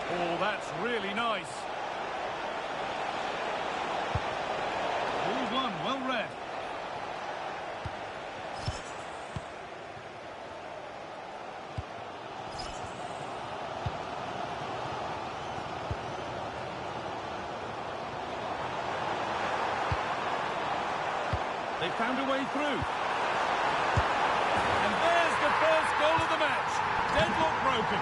Oh, that's really nice. Ball one, well read. They found a way through. And there's the first goal of the match. Deadlock broken.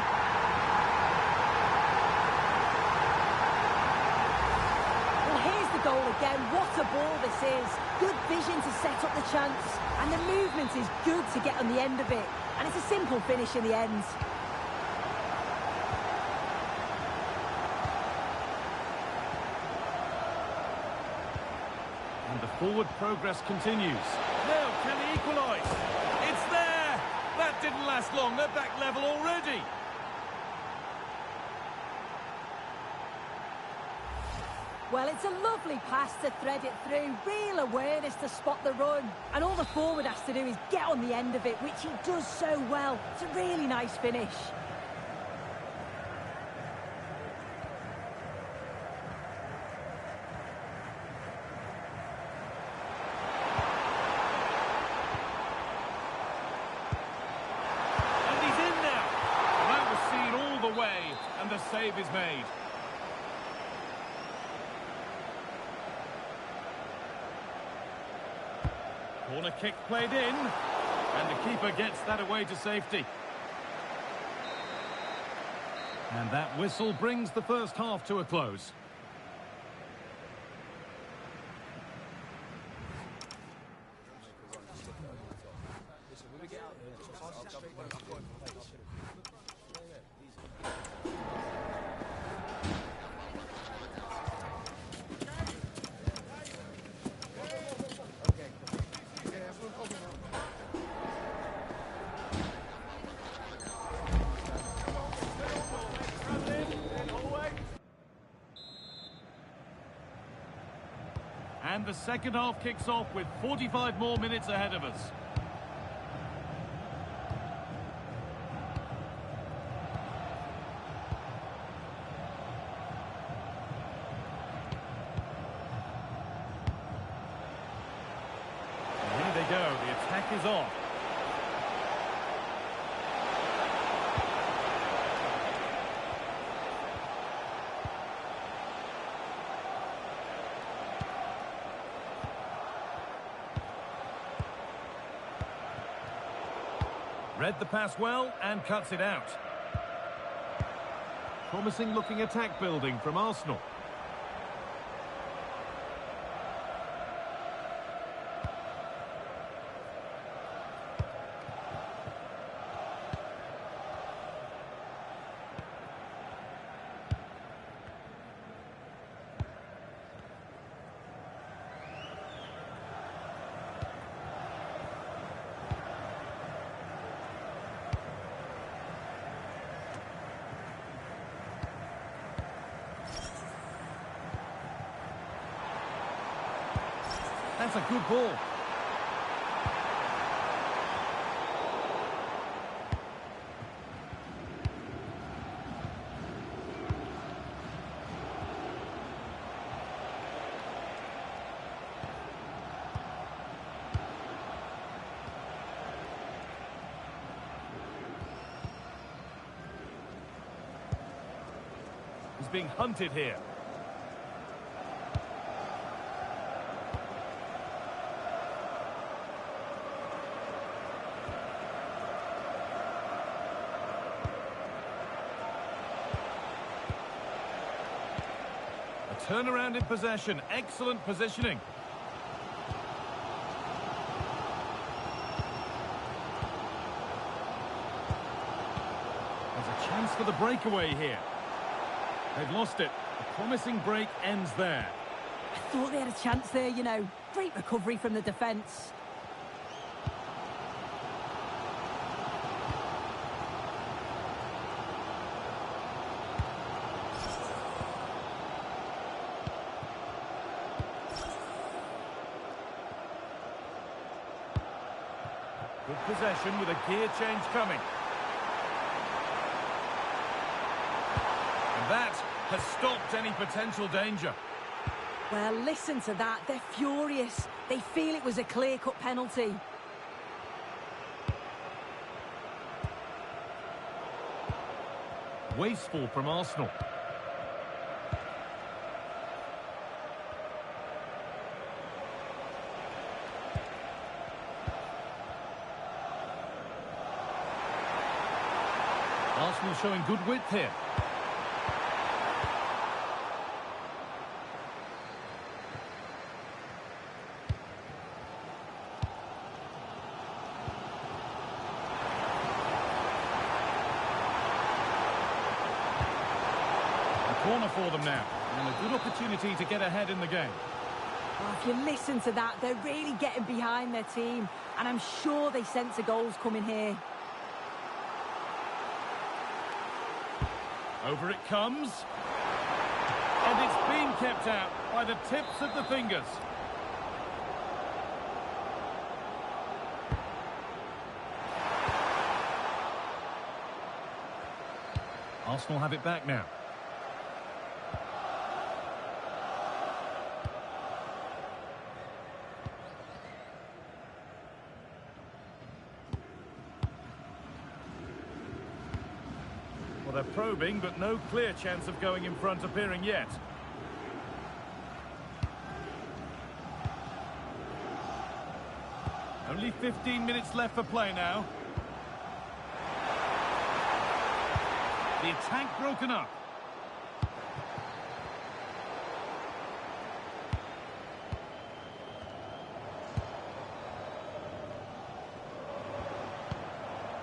Well, here's the goal again. What a ball this is. Good vision to set up the chance. And the movement is good to get on the end of it. And it's a simple finish in the end. And the forward progress continues. Now, can he equalise? It's there! That didn't last long. They're back level already. Well, it's a lovely pass to thread it through. Real awareness to spot the run. And all the forward has to do is get on the end of it, which he does so well. It's a really nice finish. And he's in now. And that was seen all the way, and the save is made. Corner kick played in, and the keeper gets that away to safety. And that whistle brings the first half to a close. And the second half kicks off with 45 more minutes ahead of us. And here they go, the attack is on. Read the pass well and cuts it out. Promising looking attack building from Arsenal. That's a good ball. He's being hunted here. A turnaround in possession. Excellent positioning. There's a chance for the breakaway here. They've lost it. A promising break ends there. I thought they had a chance there, you know. Great recovery from the defence. Good possession with a gear change coming. And that has stopped any potential danger. Well, listen to that. They're furious. They feel it was a clear-cut penalty. Wasteful from Arsenal. Arsenal showing good width here. Corner for them now, and a good opportunity to get ahead in the game. Well, if you listen to that, they're really getting behind their team, and I'm sure they sense a goal's coming here. Over it comes, and it's being kept out by the tips of the fingers. Arsenal have it back now. They're probing, but no clear chance of going in front appearing yet. Only 15 minutes left for play now. The attack broken up.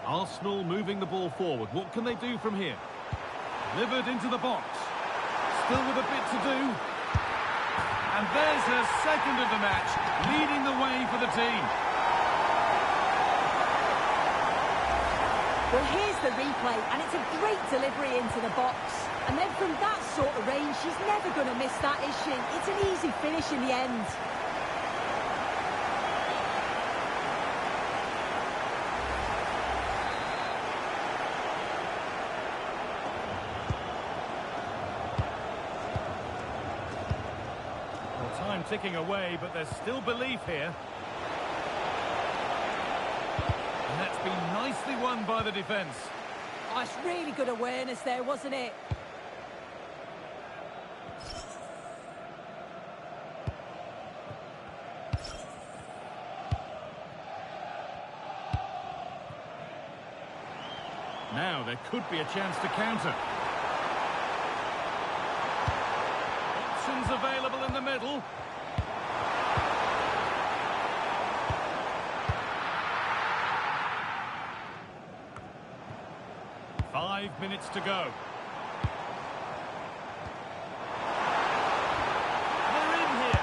Arsenal moving the ball forward. What can they do from here? Delivered into the box. Still with a bit to do. And there's her second of the match, leading the way for the team. Well, here's the replay, and it's a great delivery into the box. And then from that sort of range, she's never going to miss that, is she? It's an easy finish in the end. Time ticking away, but there's still belief here. And that's been nicely won by the defence. Oh, it's really good awareness there, wasn't it? Now there could be a chance to counter. Options available in the middle. Five minutes to go. They're in here.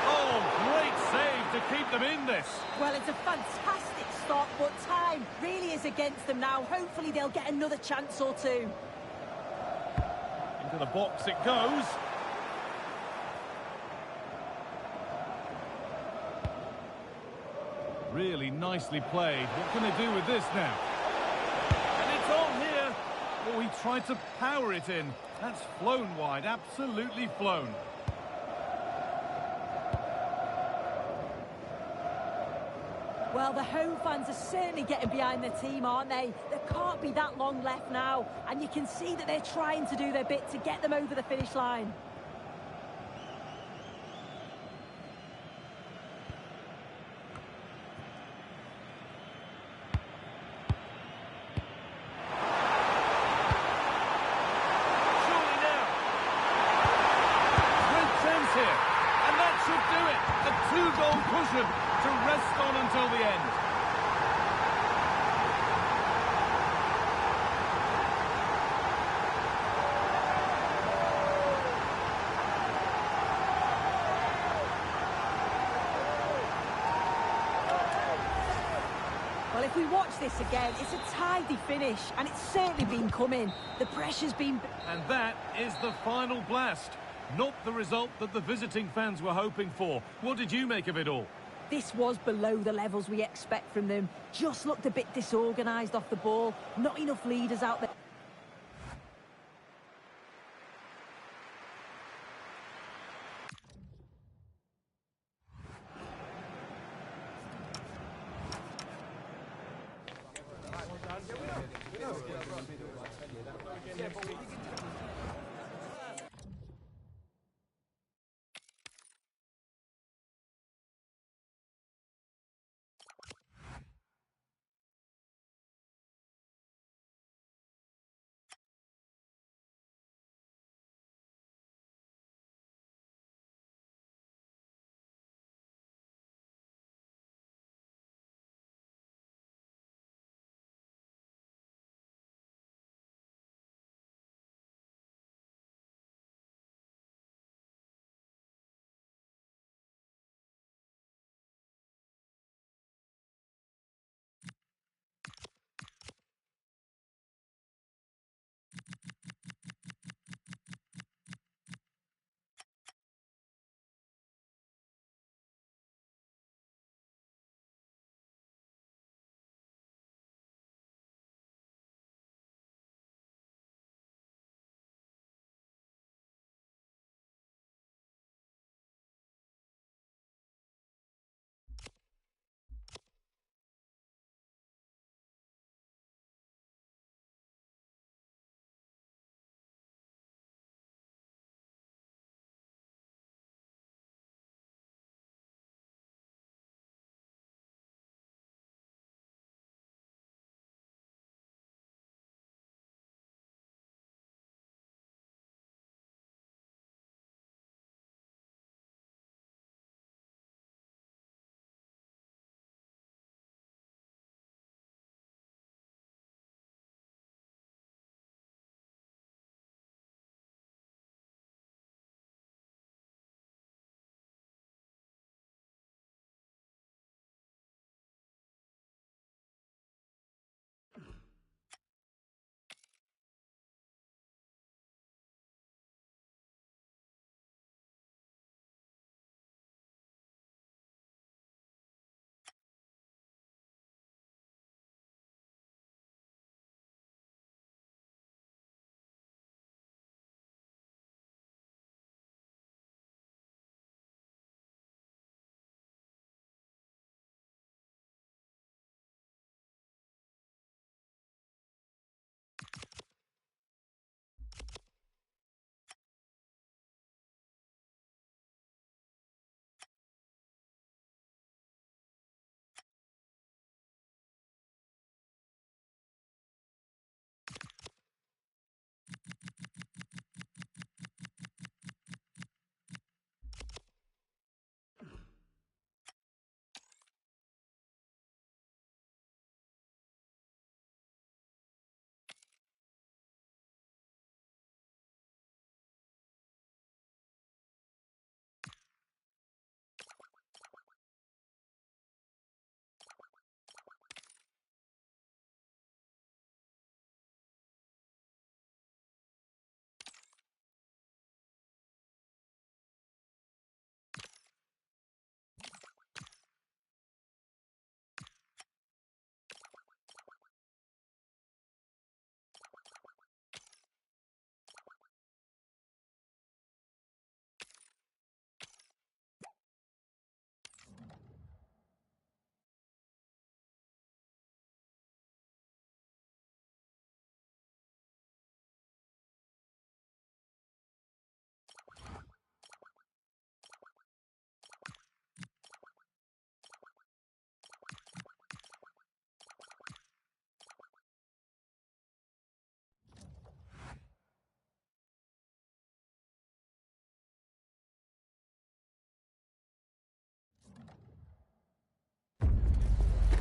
Oh, great save to keep them in this. Well, it's a fantastic start, but time really is against them now. Hopefully they'll get another chance or two. Into the box it goes. Really nicely played. What can they do with this now? And it's on here. Oh, he tried to power it in. That's flown wide, absolutely flown. Well, the home fans are certainly getting behind their team, aren't they? There can't be that long left now, and you can see that they're trying to do their bit to get them over the finish line. cushion to rest on until the end. Well, if we watch this again, it's a tidy finish, and it's certainly been coming. The pressure's been... And that is the final blast. Not the result that the visiting fans were hoping for. What did you make of it all? This was below the levels we expect from them. Just looked a bit disorganised off the ball. Not enough leaders out there.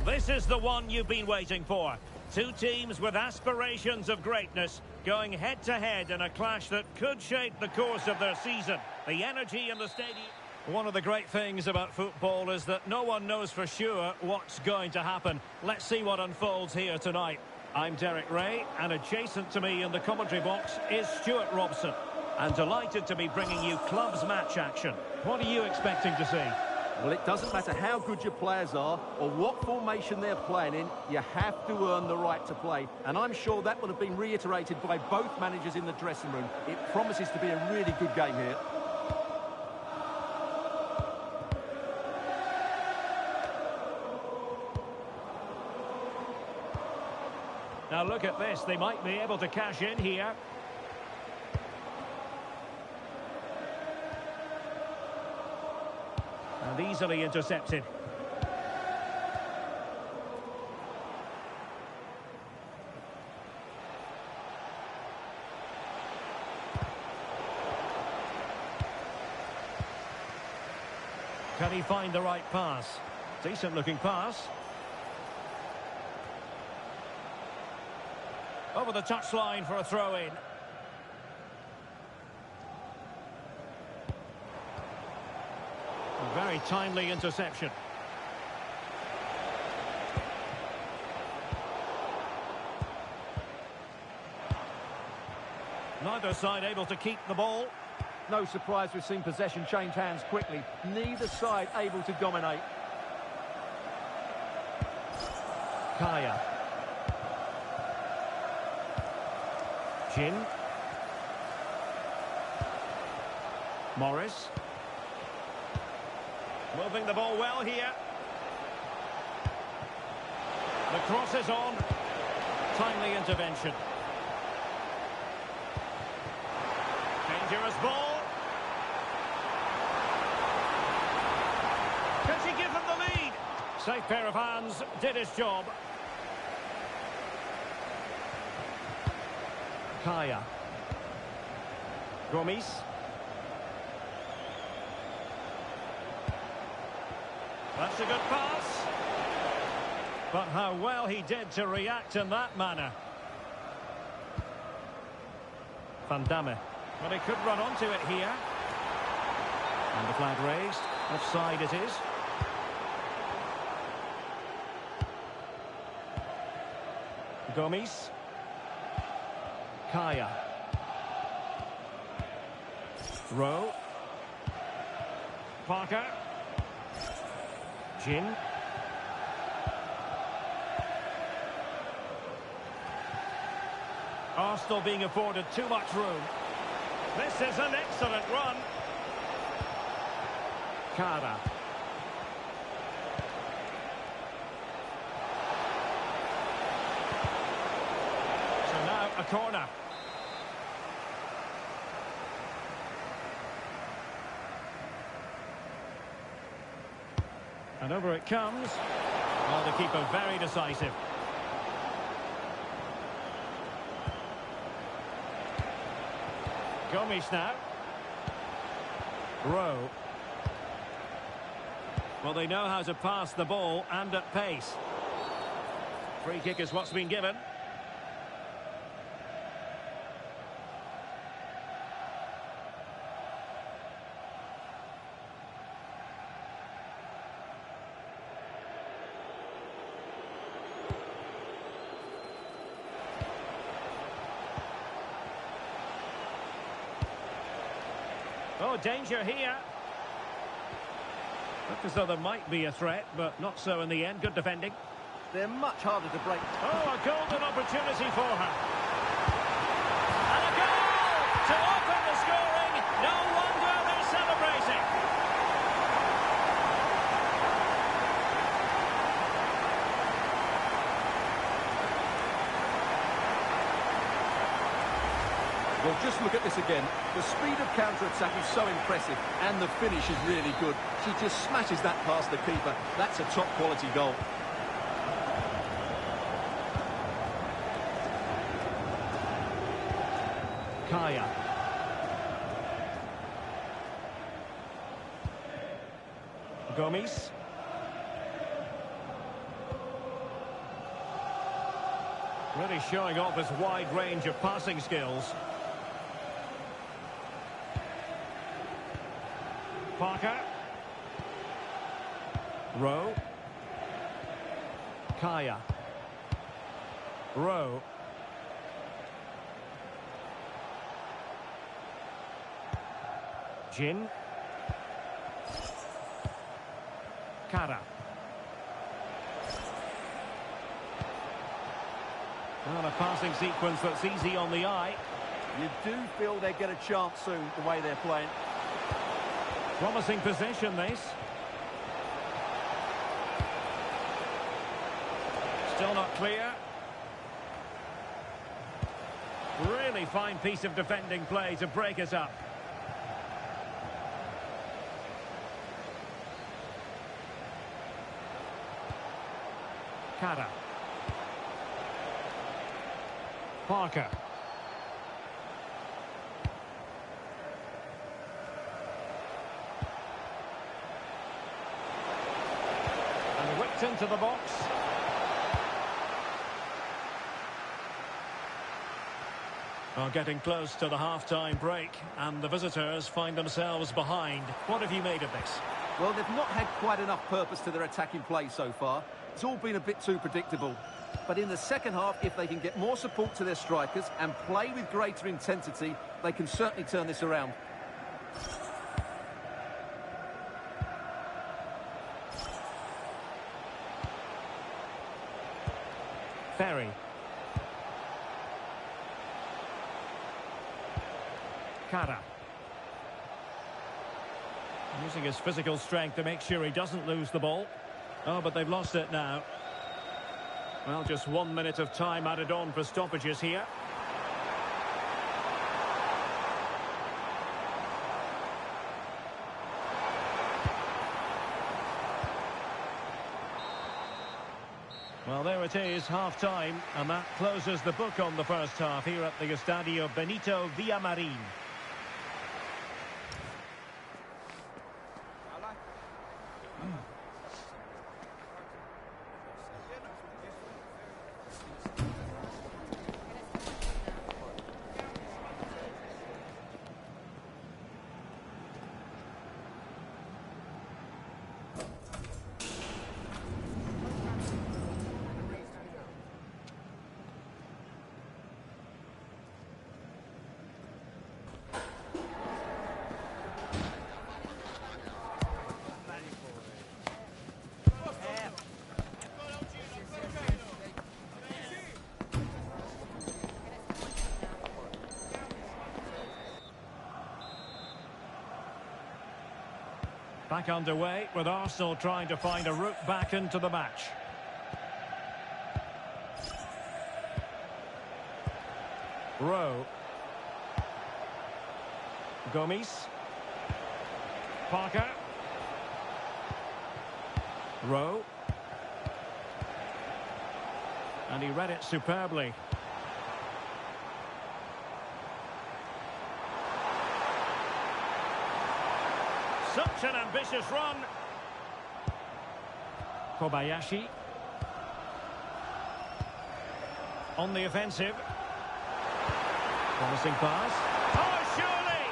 This is the one you've been waiting for. Two teams with aspirations of greatness going head-to-head in a clash that could shape the course of their season. The energy in the stadium. One of the great things about football is that no one knows for sure what's going to happen. Let's see what unfolds here tonight. I'm Derek Ray, and adjacent to me in the commentary box is Stuart Robson. And delighted to be bringing you clubs match action. What are you expecting to see? Well, it doesn't matter how good your players are or what formation they're playing in, you have to earn the right to play. And I'm sure that will have been reiterated by both managers in the dressing room. It promises to be a really good game here. Now look at this, they might be able to cash in here. And easily intercepted. Can he find the right pass? Decent looking pass. Over the touchline for a throw-in. A very timely interception. Neither side able to keep the ball. No surprise we've seen possession change hands quickly. Neither side able to dominate. Kaya. Jin. Morris. Moving the ball well here. The cross is on. Timely intervention. Dangerous ball. Can she give him the lead? Safe pair of hands, did his job. Kaya. Gomes. That's a good pass. But how well he did to react in that manner. Van Damme. But he could run onto it here. And the flag raised. Offside it is. Gomes. Kaya. Rowe. Parker. Jin. Arsenal being afforded too much room. This is an excellent run. Kara. So now a corner. And over it comes. Well, the keeper very decisive. Gomes now. Rowe. Well, they know how to pass the ball and at pace. Free kick is what's been given. Oh, danger here. Looked as though there might be a threat, but not so in the end. Good defending. They're much harder to break. Oh, a golden opportunity for her. And a goal to open the scoring. No wonder they're celebrating. Well, just look at this again. The speed of counter-attack is so impressive, and the finish is really good. She just smashes that past the keeper. That's a top-quality goal. Kaya. Gomes. Really showing off his wide range of passing skills. Parker. Rowe. Kaya. Rowe. Jin. Kara. Well, a passing sequence that's easy on the eye. You do feel they get a chance soon, the way they're playing. Promising possession, this. Still not clear. Really fine piece of defending play to break us up. Kara. Parker. And whipped into the box. Well, getting close to the half-time break, and the visitors find themselves behind. What have you made of this? Well, they've not had quite enough purpose to their attacking play so far. It's all been a bit too predictable. But in the second half, if they can get more support to their strikers and play with greater intensity, they can certainly turn this around. Ferry. Kara. Using his physical strength to make sure he doesn't lose the ball. Oh, but they've lost it now. Well, just 1 minute of time added on for stoppages here. Well, there it is, half-time, and that closes the book on the first half here at the Estadio Benito Villamarín. Back underway with Arsenal trying to find a route back into the match. Rowe. Gomes. Parker. Rowe. And he read it superbly. Such an ambitious run. Kobayashi. On the offensive. Promising pass. Oh, surely!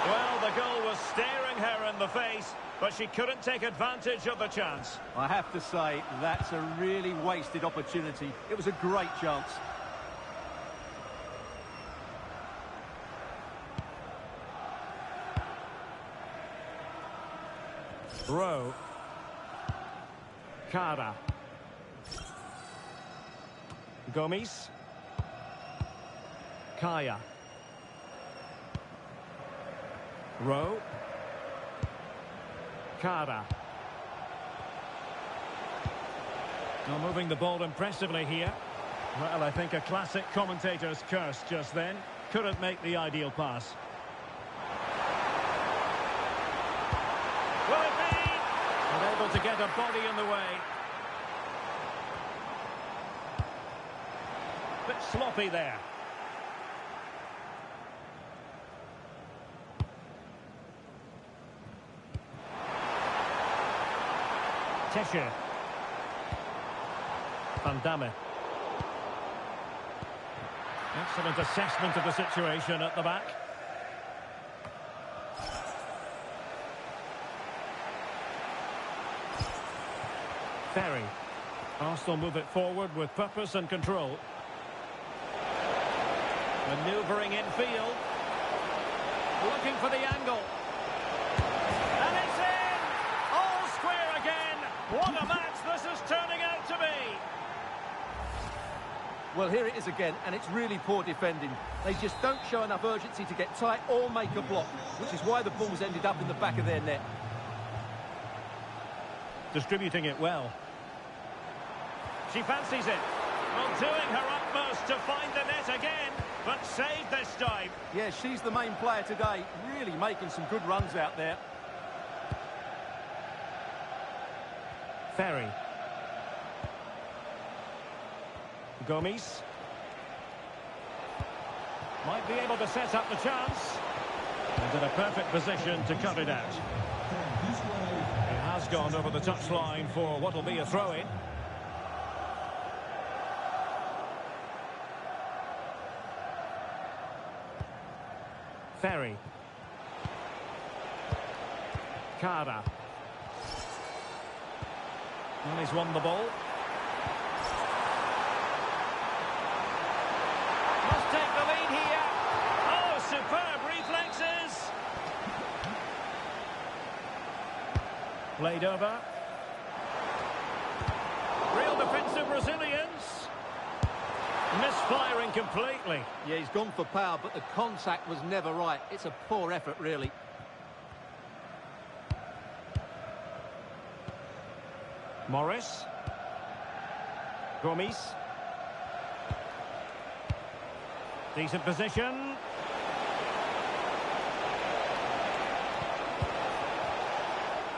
Well, the goal was staring her in the face, but she couldn't take advantage of the chance. I have to say, that's a really wasted opportunity. It was a great chance. Rowe. Kara. Gomes. Kaya. Rowe. Kara. Now moving the ball impressively here. Well, I think a classic commentator's curse just then. Couldn't make the ideal pass. Will it be? Unable to get a body in the way. Bit sloppy there. Tesher. Van Damme. Excellent assessment of the situation at the back. Ferry. Arsenal move it forward with purpose and control. Manoeuvring infield. Looking for the angle. And it's in! All square again. What a match this is turning out to be. Well, here it is again, and it's really poor defending. They just don't show enough urgency to get tight or make a block, which is why the ball's ended up in the back of their net. Distributing it well. She fancies it. Well, doing her utmost to find the net again, but saved this time. Yeah, she's the main player today, really making some good runs out there. Ferry. Gomes. Might be able to set up the chance. And in a perfect position to cut it out. It has gone over the touchline for what will be a throw-in. Ferry. Cara. And he's won the ball. Must take the lead here. Oh, superb reflexes. Played over. Real defensive resilience. Misfiring completely. Yeah, he's gone for power, but the contact was never right. It's a poor effort, really. Morris. Gomes. Decent position.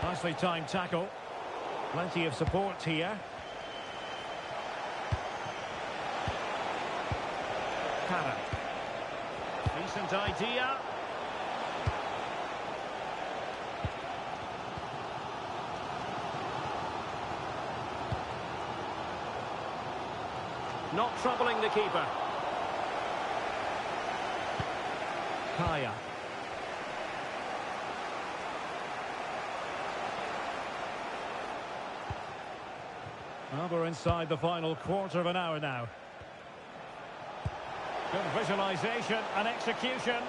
Nicely timed tackle. Plenty of support here. Cara. Decent idea. Not troubling the keeper. Kaya. Well, we're inside the final quarter of an hour now. Good visualisation and execution.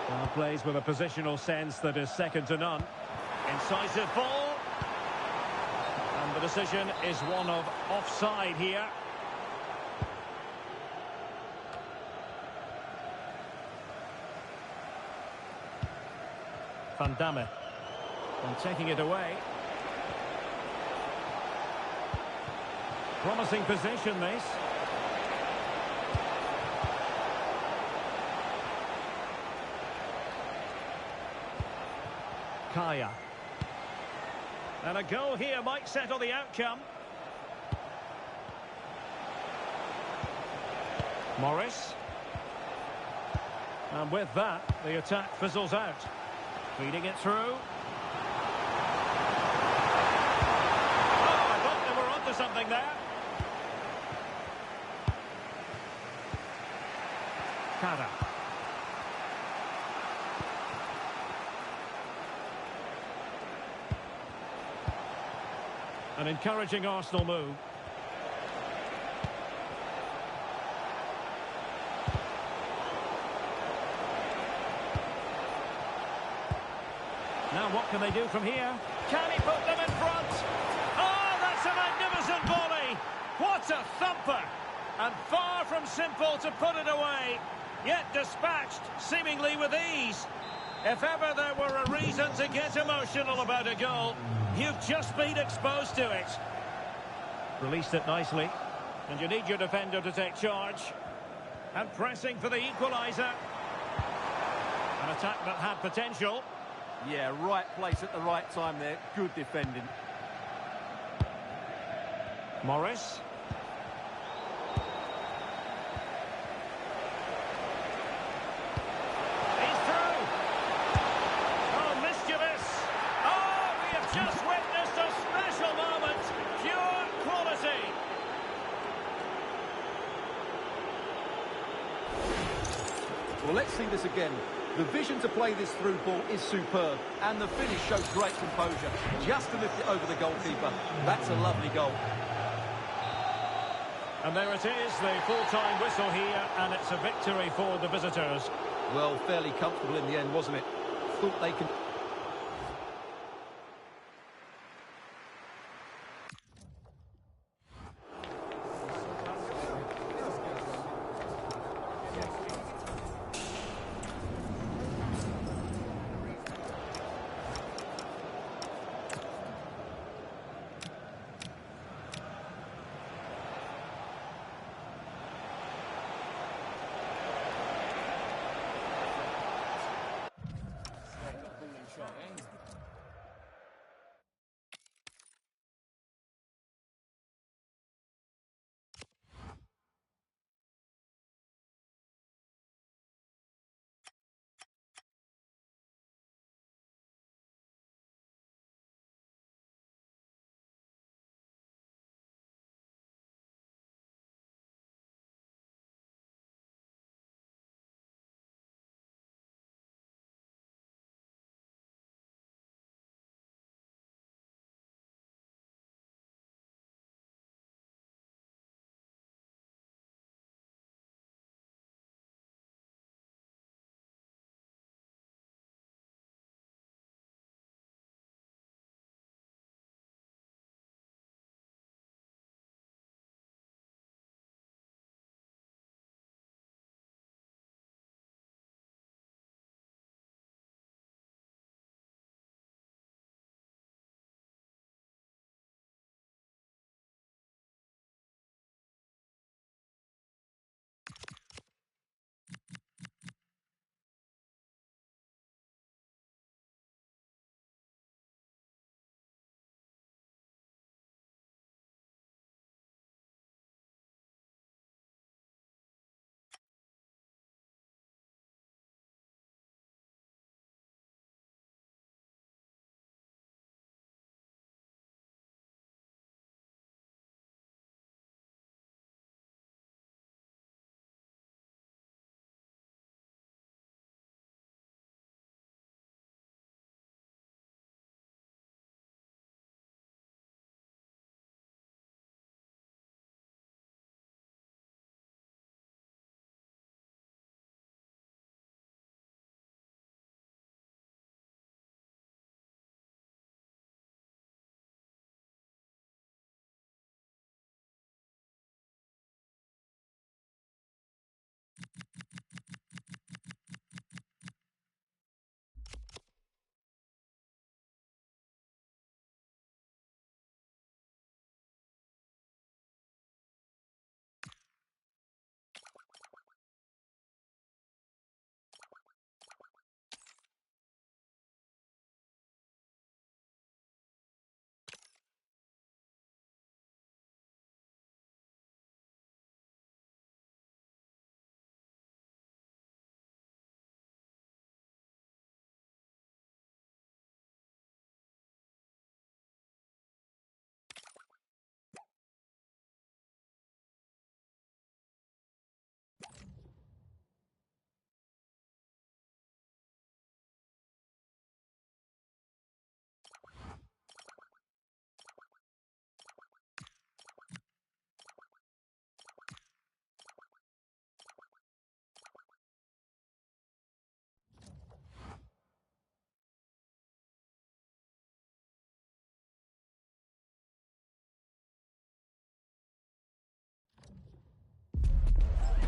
Well, plays with a positional sense that is second to none. Incisive ball. And the decision is one of offside here. Van Damme. And taking it away. Promising position, this. Kaya. And a goal here might settle the outcome. Morris. And with that, the attack fizzles out. Feeding it through. Oh, I thought they were onto something there. Cara. An encouraging Arsenal move. Now what can they do from here? Can he put them in front? Oh, that's a magnificent volley! What a thumper! And far from simple to put it away, yet dispatched seemingly with ease. If ever there were a reason to get emotional about a goal, you've just been exposed to it. Released it nicely. And you need your defender to take charge. And pressing for the equaliser. An attack that had potential. Yeah, right place at the right time there. Good defending. Morris. He's through. Oh, mischievous. Oh, we have just witnessed a special moment. Pure quality. see this again. The vision to play this through ball is superb, and the finish shows great composure. Just to lift it over the goalkeeper. That's a lovely goal. And there it is, the full-time whistle here, and it's a victory for the visitors. Well, fairly comfortable in the end, wasn't it? Thought they could...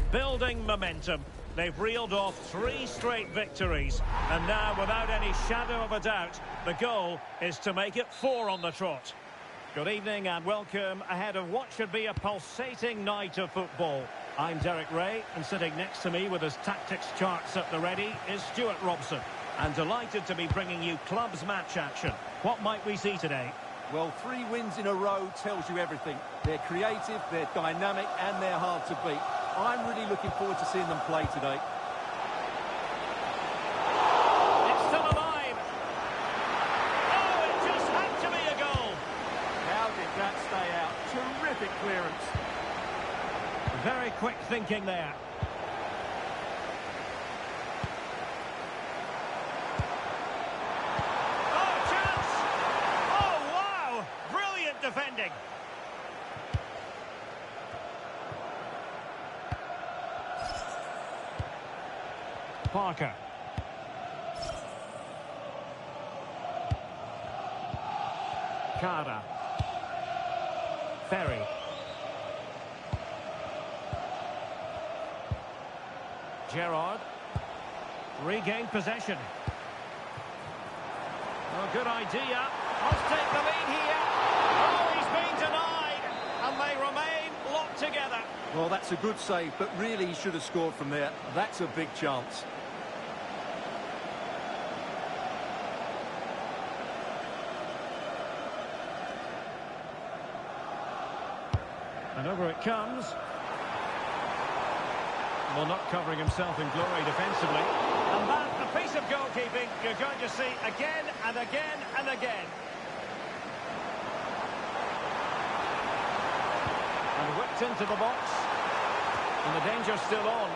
Building momentum. They've reeled off 3 straight victories. And now, without any shadow of a doubt, the goal is to make it 4 on the trot. Good evening and welcome ahead of what should be a pulsating night of football. I'm Derek Ray, and sitting next to me with his tactics charts at the ready is Stuart Robson. And delighted to be bringing you clubs match action. What might we see today? Well, 3 wins in a row tells you everything. They're creative, they're dynamic, and they're hard to beat. I'm really looking forward to seeing them play today. It's still alive. Oh, it just had to be a goal. How did that stay out? Terrific clearance. Very quick thinking there. attacking. Parker. Cara. Ferry. Gerrard. Regained possession. Oh, good idea. Must take the lead here. Oh, he's been denied. And they remain locked together. Well, that's a good save, but really he should have scored from there. That's a big chance. And over it comes. Well, not covering himself in glory defensively. And that, a piece of goalkeeping you're going to see again and again and again. And whipped into the box. And the danger's still on.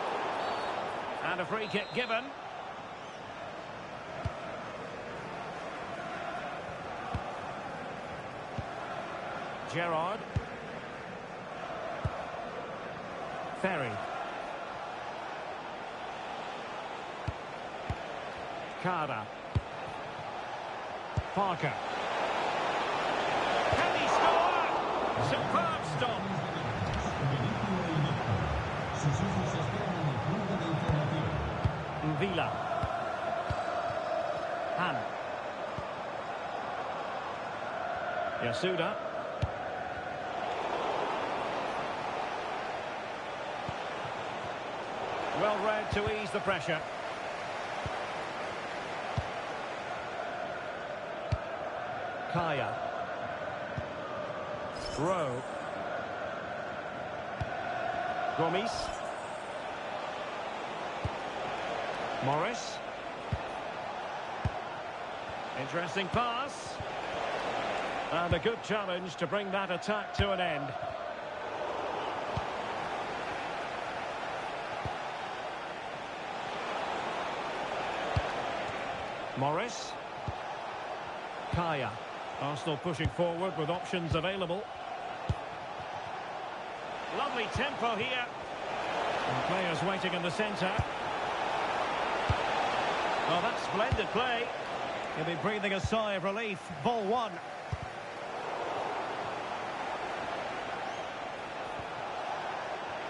And a free kick given. Gerrard. Ferry. Cara. Parker. Can he score? Superb stop. Villa. Han. Yasuda. Well read to ease the pressure. Kaya. Rowe. Gomes. Morris. Interesting pass. And a good challenge to bring that attack to an end. Morris. Kaya. Arsenal pushing forward with options available. Lovely tempo here. And players waiting in the centre. Oh, that's splendid play. He'll be breathing a sigh of relief. Ball one.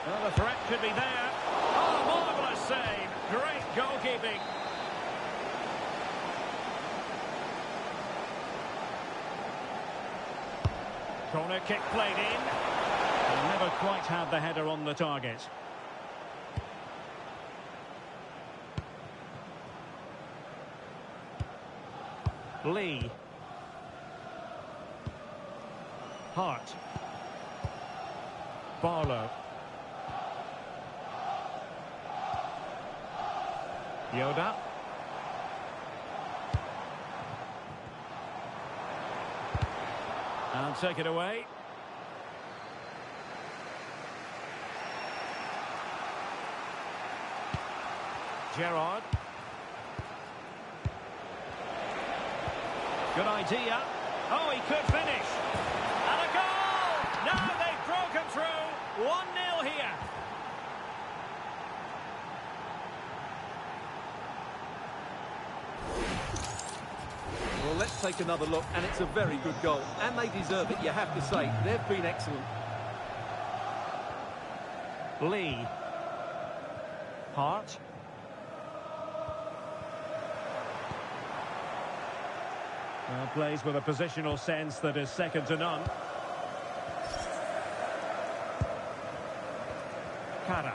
Well, the threat could be there. Oh, marvellous save. Great goalkeeping. Corner kick played in. And never quite had the header on the target. Lee. Hart. Barlow. Yoda. And take it away. Gerrard. Good idea. Oh, he could finish. And a goal! Now they've broken through. 1-0 here. Well, let's take another look, and it's a very good goal. And they deserve it, you have to say. They've been excellent. Lee. Hart. Well, plays with a positional sense that is second to none. Cara.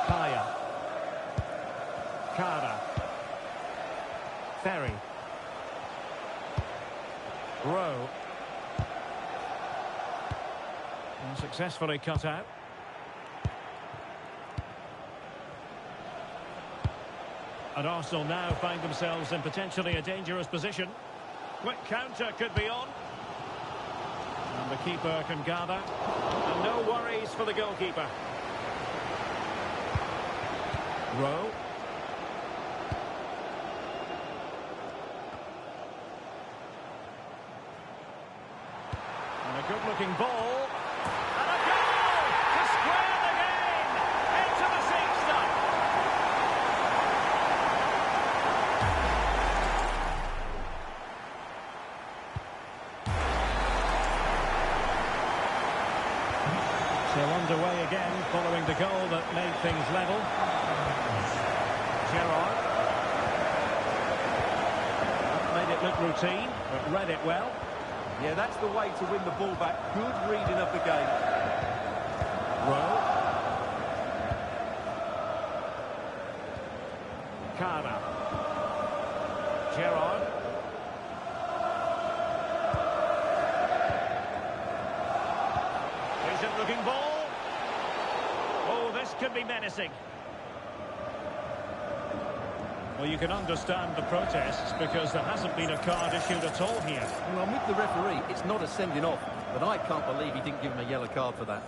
Kaya. Cara. Ferry. Rowe. And successfully cut out. And Arsenal now find themselves in potentially a dangerous position. Quick counter could be on. And the keeper can gather. And no worries for the goalkeeper. Rowe. Good-looking ball. And a goal to square the game. Into the seat stump. So underway again, following the goal that made things level. Gerrard. Made it look routine, but read it well. Yeah, that's the way to win the ball back. Good reading of the game. Rowe. Cara. Gerrard. Decent looking ball. Oh, this could be menacing. Well, you can understand the protests because there hasn't been a card issued at all here. Well, I'm with the referee. It's not a sending off, but I can't believe he didn't give him a yellow card for that.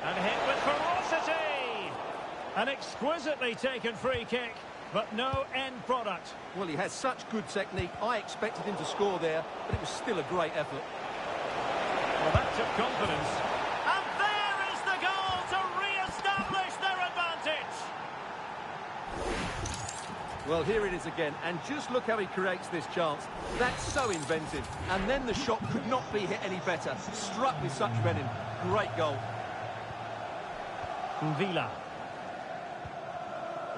And hit with ferocity! An exquisitely taken free kick, but no end product. Well, he has such good technique. I expected him to score there, but it was still a great effort. Well, that took confidence. And there is the goal to re-establish their advantage. Well, here it is again, and just look how he creates this chance. That's so inventive. And then the shot could not be hit any better. Struck with such venom. Great goal. Villa.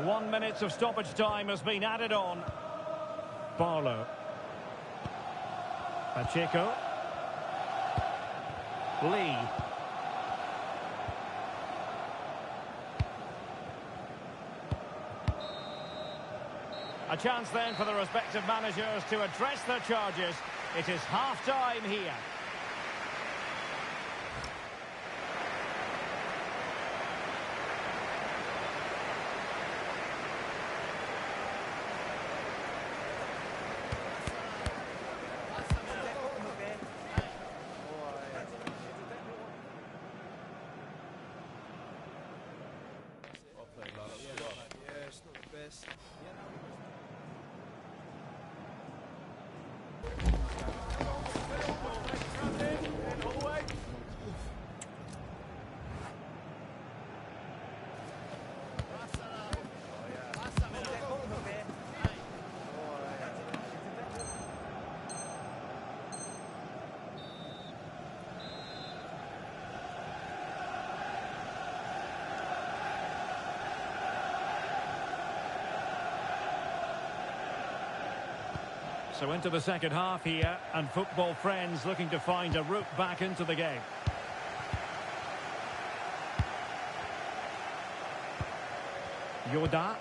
1 minute of stoppage time has been added on. Barlow. Pacheco. Lee. A chance then for the respective managers to address their charges. It is half-time here. So into the second half here, and football friends looking to find a route back into the game. Yoda.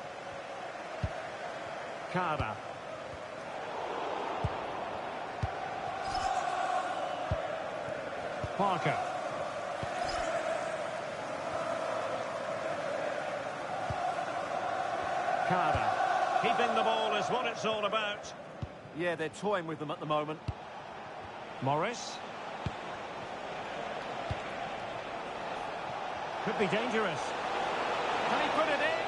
Cara. Parker. Cara. Keeping the ball is what it's all about. Yeah, they're toying with them at the moment. Morris. Could be dangerous. Can he put it in?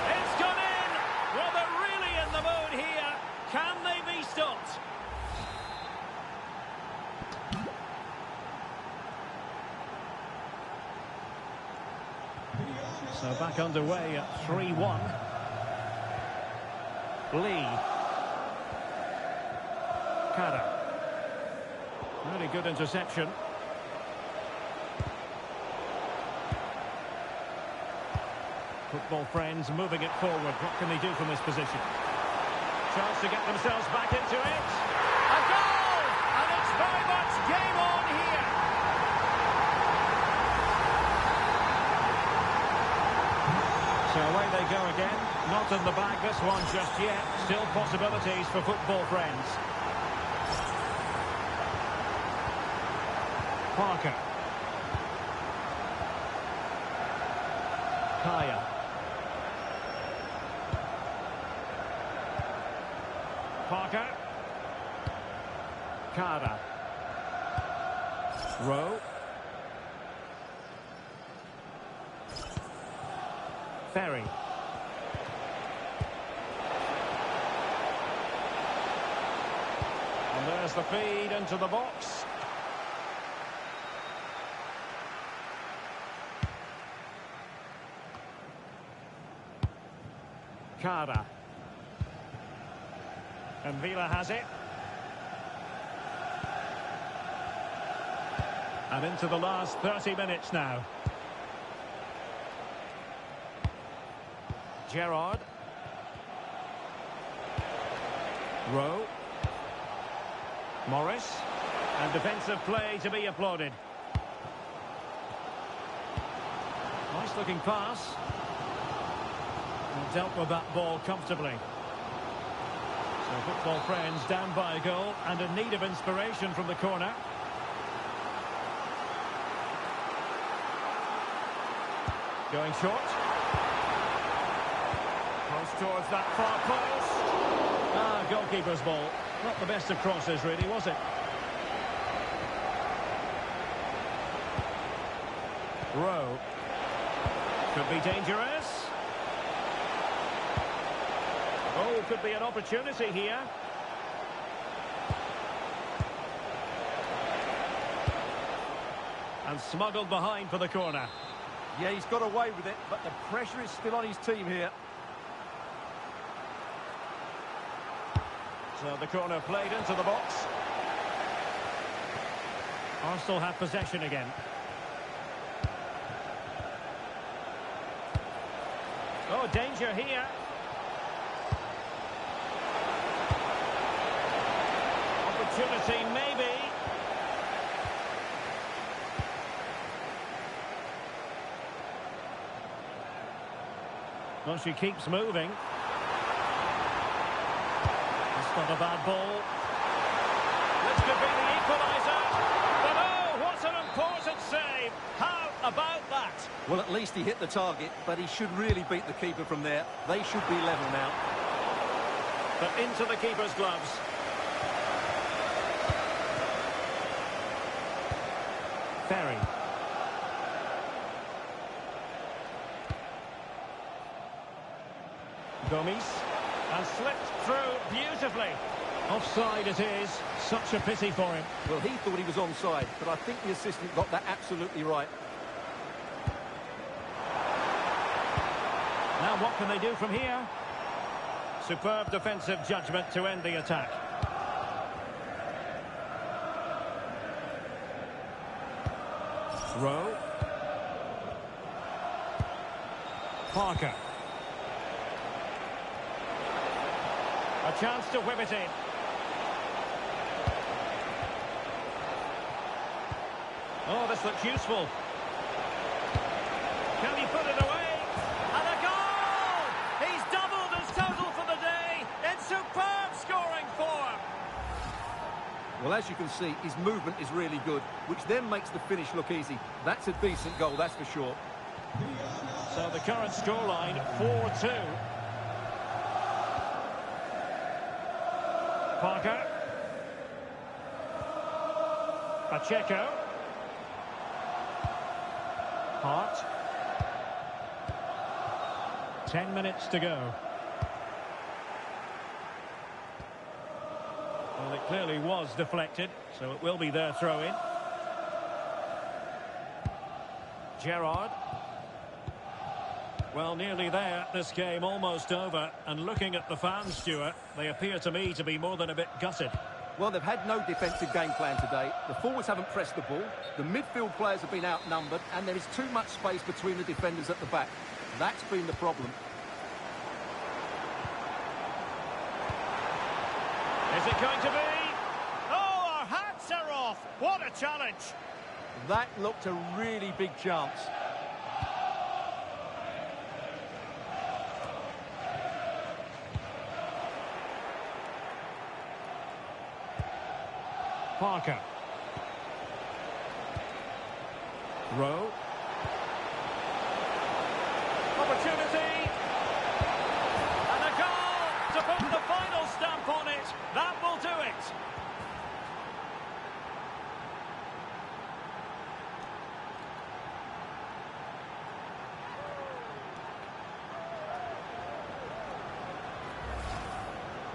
It's gone in! Well, they're really in the mood here. Can they be stopped? So back underway at 3-1. Lee. Cara. Really good interception. Football friends moving it forward. What can they do from this position? Chance to get themselves back into it. A goal! And it's very much game on here. So away they go again. Not in the bag this one just yet. Still possibilities for football friends. Parker. Kaya. Parker. Cara. Rowe. Ferry. There's the feed into the box. Cara. And Villa has it. And into the last 30 minutes now. Gerrard. Rowe. Morris. And defensive play to be applauded. Nice looking pass. And dealt with that ball comfortably. So football friends down by a goal and in need of inspiration from the corner. Going short. Cross towards that far post. Ah, goalkeeper's ball. Not the best of crosses, really, was it? Rowe. Could be dangerous. Oh, could be an opportunity here. And smuggled behind for the corner. Yeah, he's got away with it, but the pressure is still on his team here. So the corner played into the box. Arsenal have possession again. Oh, danger here. Opportunity, maybe. Well, she keeps moving. It's not a bad ball. This could be the equaliser. But oh, what an important save. How about that? Well, at least he hit the target, but he should really beat the keeper from there. They should be level now. But into the keeper's gloves. Ferry. Gomes. And slipped through beautifully. Offside it is. Such a pity for him. Well, he thought he was onside, but I think the assistant got that absolutely right. Now what can they do from here? Superb defensive judgment to end the attack. Rowe. Parker. A chance to whip it in. Oh, this looks useful. Can he put it away? And a goal! He's doubled his total for the day in superb scoring form. Well, as you can see, his movement is really good, which then makes the finish look easy. That's a decent goal, that's for sure. So the current scoreline, 4-2. Parker. Pacheco. Hart. 10 minutes to go. Well, it clearly was deflected, so it will be their throw-in. Gerrard. Well, nearly there. This game almost over. And looking at the fans, Stuart, they appear to me to be more than a bit gutted. Well, they've had no defensive game plan today. The forwards haven't pressed the ball. The midfield players have been outnumbered. And there is too much space between the defenders at the back. That's been the problem. Is it going to be? Oh, our hats are off. What a challenge. That looked a really big chance. Parker. Rowe. Opportunity. And a goal to put the final stamp on it. That will do it.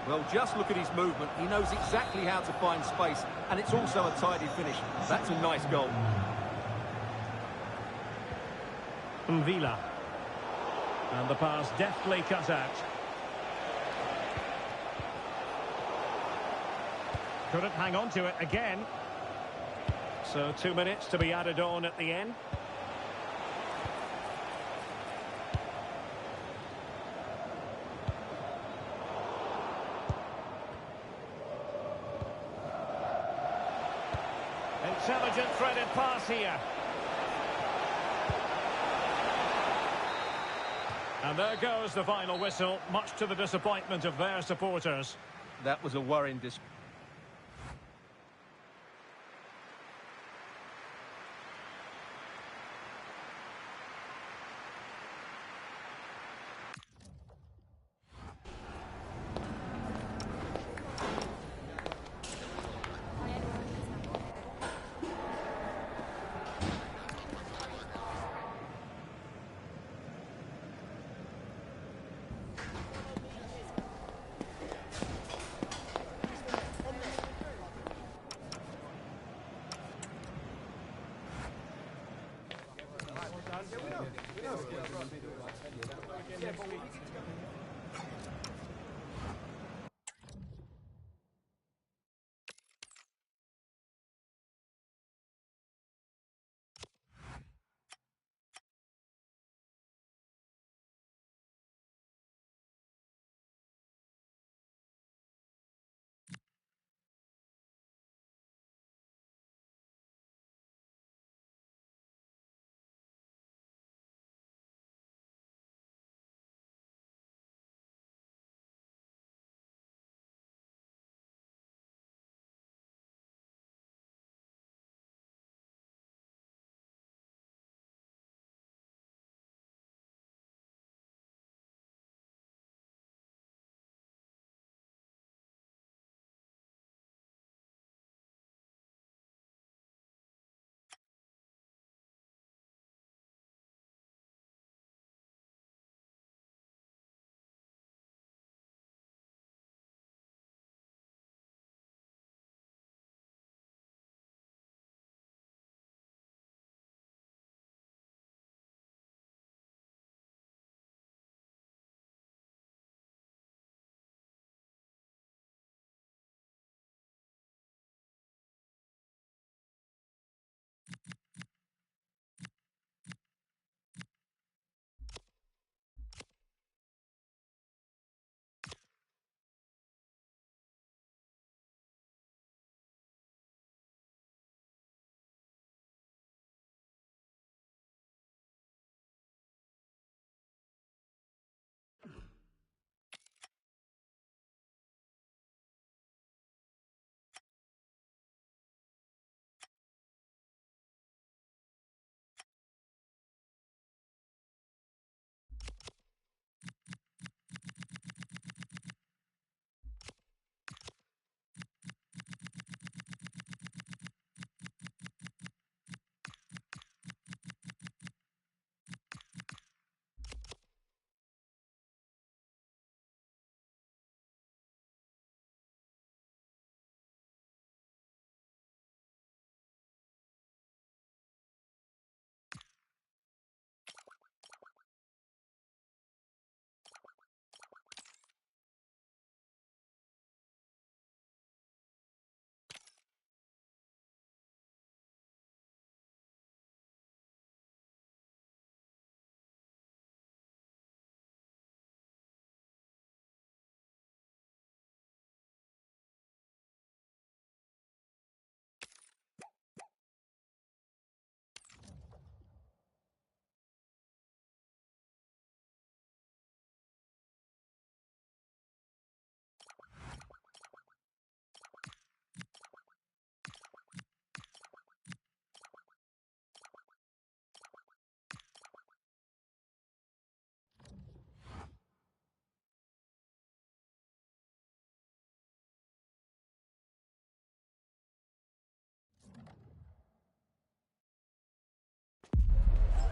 Well, just look at his movement. He knows exactly how to find space, and it's also a tidy finish. That's a nice goal. Villa. And the pass deftly cut out. Couldn't hang on to it again. So 2 minutes to be added on at the end. Intelligent threaded pass here. And there goes the final whistle, much to the disappointment of their supporters. That was a worrying display.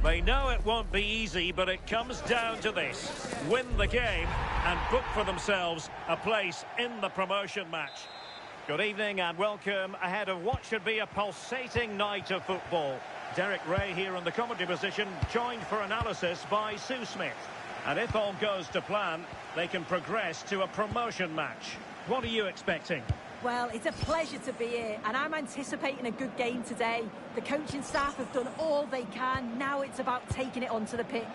They know it won't be easy, but it comes down to this. Win the game and book for themselves a place in the promotion match. Good evening and welcome ahead of what should be a pulsating night of football. Derek Ray here in the commentary position, joined for analysis by Sue Smith. And if all goes to plan, they can progress to a promotion match. What are you expecting? Well, it's a pleasure to be here, and I'm anticipating a good game today. The coaching staff have done all they can. Now it's about taking it onto the pitch.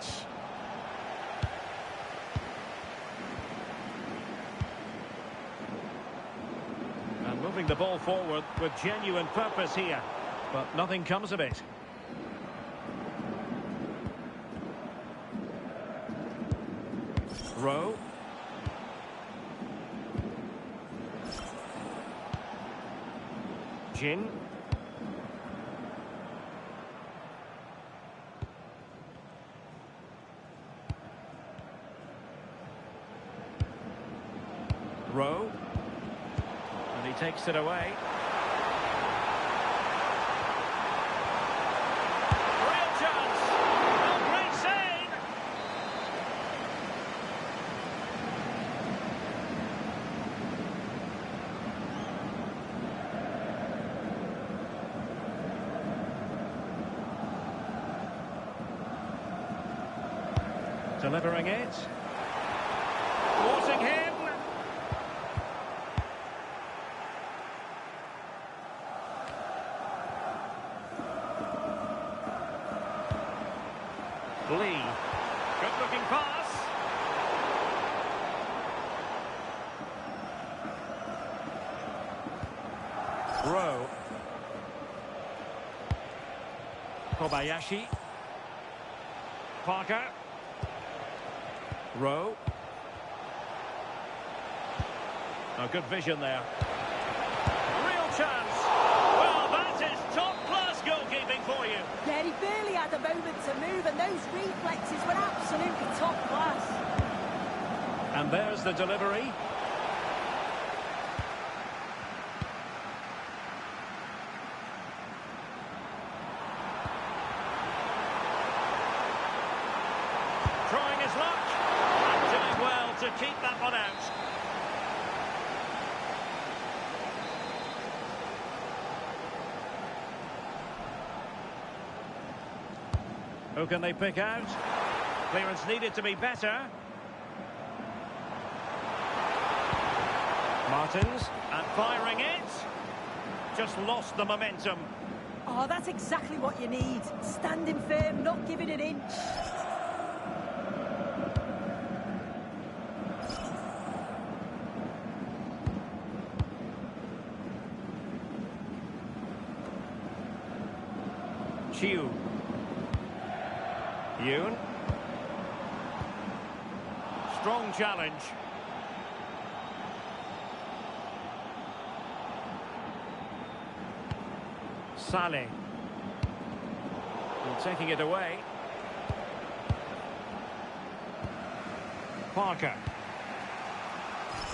And moving the ball forward with genuine purpose here. But nothing comes of it. Rowe. Jin. Rowe. And he takes it away. Real chance. Oh, great save. Delivering it. Thwarting him. Lee. Good looking pass. Rowe. Kobayashi. Parker. Rowe. A good vision there. A real chance. Well, that is top-class goalkeeping for you. Yeah, he barely had a moment to move, and those reflexes were absolutely top class. And there's the delivery. Trying his luck. And doing well to keep that one out. Who can they pick out? Clearance needed to be better. Martins, and firing it. Just lost the momentum. Oh, that's exactly what you need. Standing firm, not giving an inch. Chiu. Yoon. Strong challenge. Saleh. And taking it away. Parker.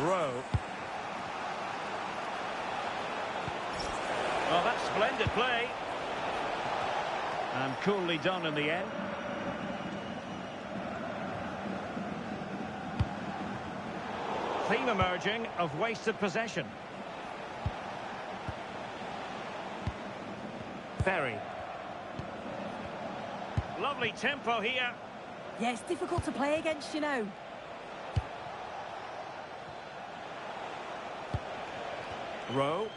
Rowe. Well, that's splendid play. And coolly done in the end. Theme emerging of wasted possession. Ferry. Lovely tempo here. Yeah, it's difficult to play against, you know. Rowe.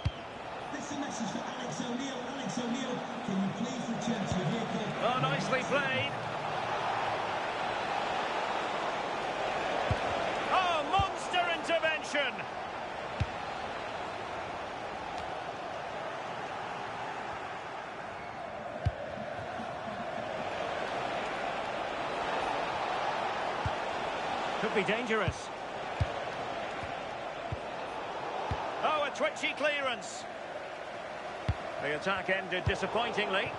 This is a message for Alex O'Neill. Alex O'Neill, can you please return to your vehicle? Oh, nicely played. Oh, monster intervention. Could be dangerous. Oh, a twitchy clearance. The attack ended disappointingly.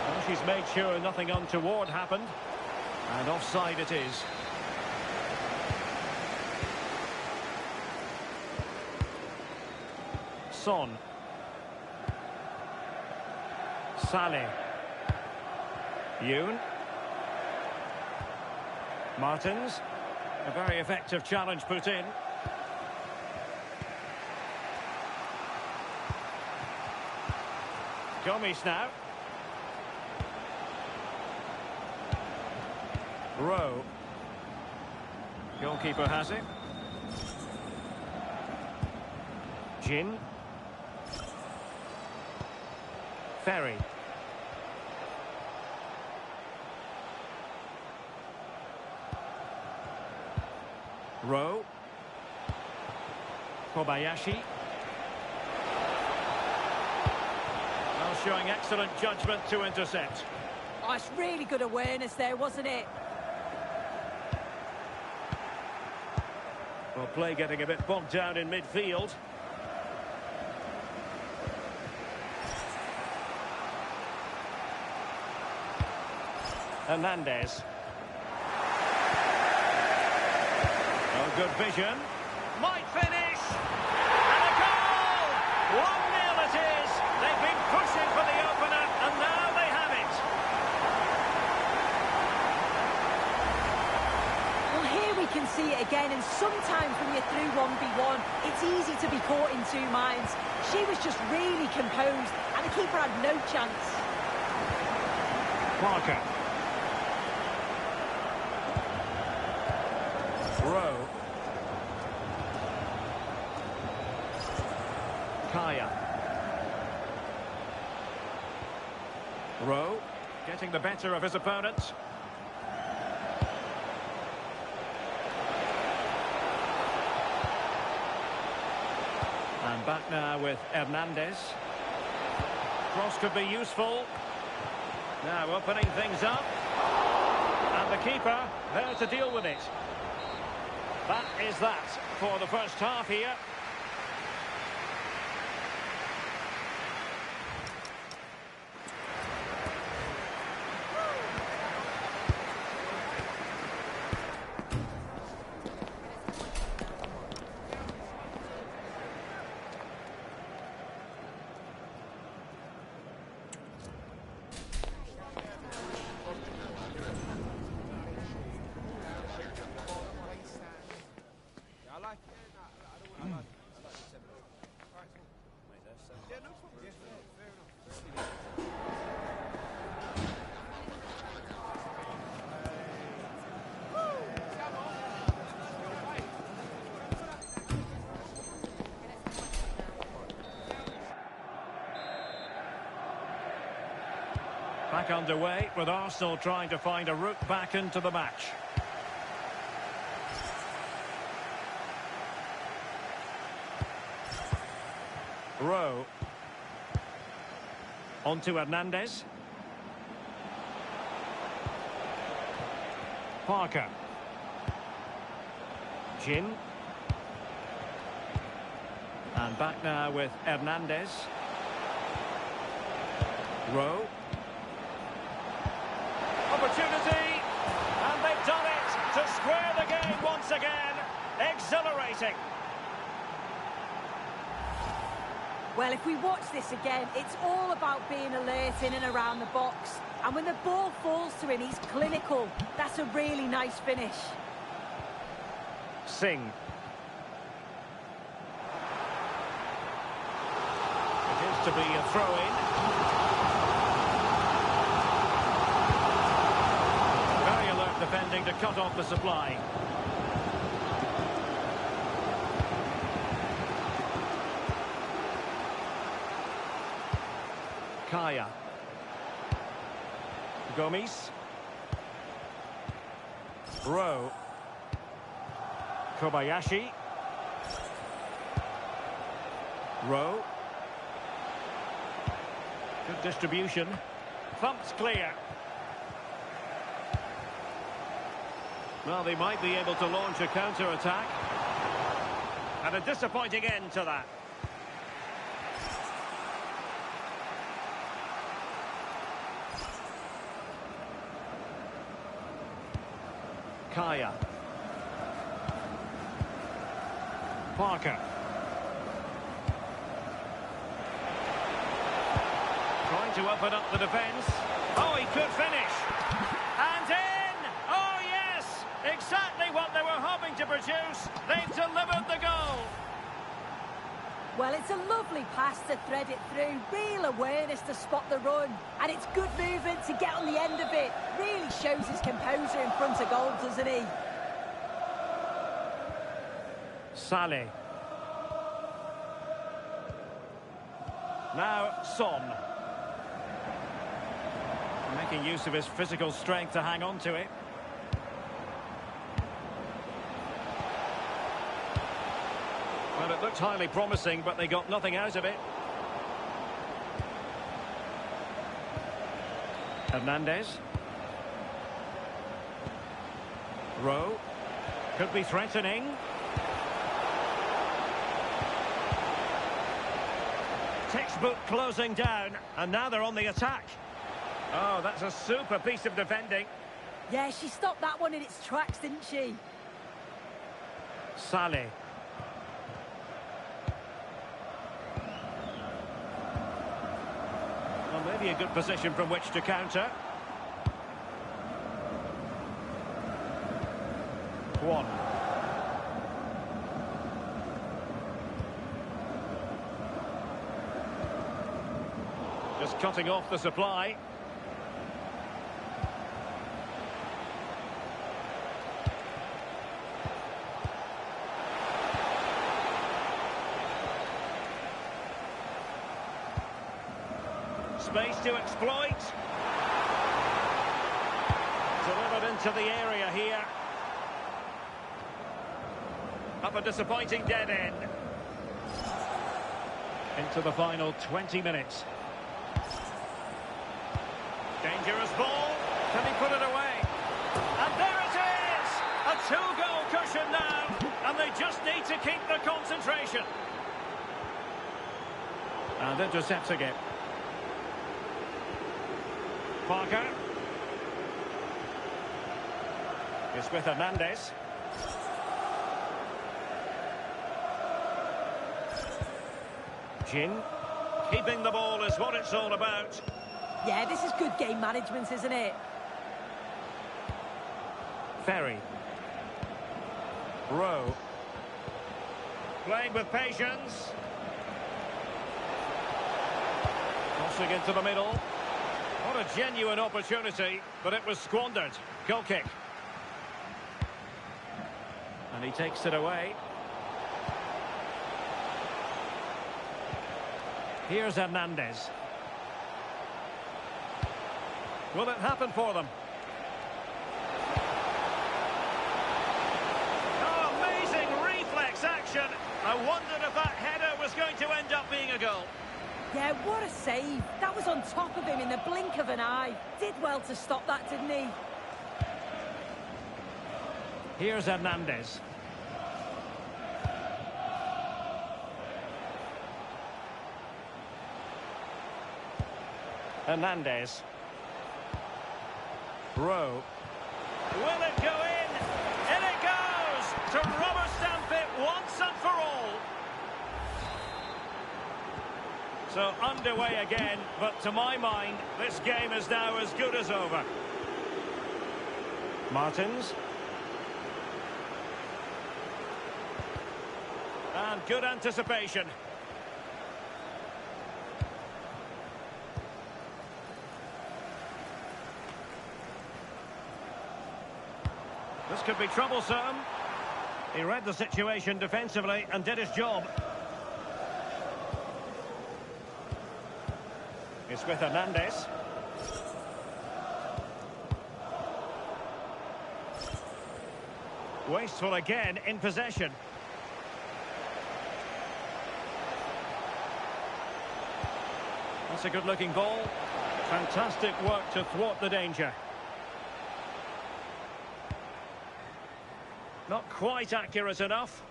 Well, she's made sure nothing untoward happened. And offside it is. Son. Saleh. Yoon. Martins. A very effective challenge put in. Gomes now. Rowe. Goalkeeper has it. Jin. Ferry. Rowe. Kobayashi. Well, showing excellent judgment to intercept. Oh, it's really good awareness there, wasn't it? Well, play getting a bit bogged down in midfield. Hernandez. Oh, good vision. Might finish. And a goal! 1-0 it is. They've been pushing for the opener, and now they have it. Well, here we can see it again, and sometimes when you're through 1v1, it's easy to be caught in two minds. She was just really composed, and the keeper had no chance. Parker. Rowe. Kaya. Rowe getting the better of his opponent. And back now with Hernandez. Cross could be useful. Now opening things up. And the keeper there to deal with it. That is that for the first half here. Back underway with Arsenal trying to find a route back into the match. Rowe. On to Hernandez. Parker. Jin. And back now with Hernandez. Rowe. Opportunity, and they've done it to square the game once again. Exhilarating. Well, if we watch this again, it's all about being alert in and around the box. And when the ball falls to him, he's clinical. That's a really nice finish. Singh. It is to be a throw-in. Defending to cut off the supply. Kaya. Gomes. Rowe. Kobayashi. Rowe. Good distribution. Thumped clear. Well, they might be able to launch a counter-attack. And a disappointing end to that. Kaya. Parker. Trying to open up the defence. Oh, he could finish. And in! Oh, yes! Exactly what they were hoping to produce. They've delivered the goal. Well, it's a lovely pass to thread it through. Real awareness to spot the run. And it's good movement to get on the end of it. Really shows his composure in front of goal, doesn't he? Saleh. Now, Son. Making use of his physical strength to hang on to it. Well, it looked highly promising, but they got nothing out of it. Hernandez. Rowe. Could be threatening. Textbook closing down, and now they're on the attack. Oh, that's a super piece of defending. Yeah, she stopped that one in its tracks, didn't she? Saleh. Well, maybe a good position from which to counter. One. Just cutting off the supply. Space to exploit. Delivered into the area here. Up a disappointing dead end. Into the final 20 minutes. Dangerous ball. Can he put it away? And there it is! A two-goal cushion now. And they just need to keep the concentration. And intercepting it. Parker. It's with Hernandez. Jin. Keeping the ball is what it's all about. Yeah, this is good game management, isn't it? Ferry. Rowe. Playing with patience. Crossing into the middle. What a genuine opportunity, but it was squandered. Goal kick. And he takes it away. Here's Hernandez. Will it happen for them? Oh, amazing reflex action. I wondered if that header was going to end up being a goal. Yeah, what a save. That was on top of him in the blink of an eye. Did well to stop that, didn't he? Here's Hernandez. Hernandez. Rowe. Will it go in? In it goes! To rubber stamp it once and for all. So underway again, but to my mind, this game is now as good as over. Martins. And good anticipation. This could be troublesome. He read the situation defensively and did his job. It's with Hernandez. Wasteful again in possession. That's a good-looking ball. Fantastic work to thwart the danger. Not quite accurate enough.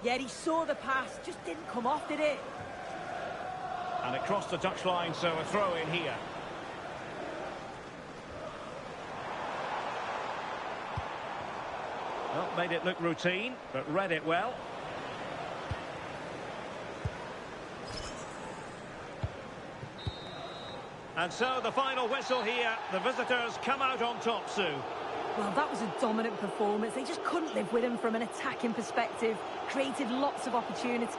Yeah, he saw the pass, just didn't come off, did it? And it crossed the touchline, so a throw in here. Well, made it look routine, but read it well. And so the final whistle here. The visitors come out on top, Sue. Well, that was a dominant performance. They just couldn't live with him from an attacking perspective. Created lots of opportunity.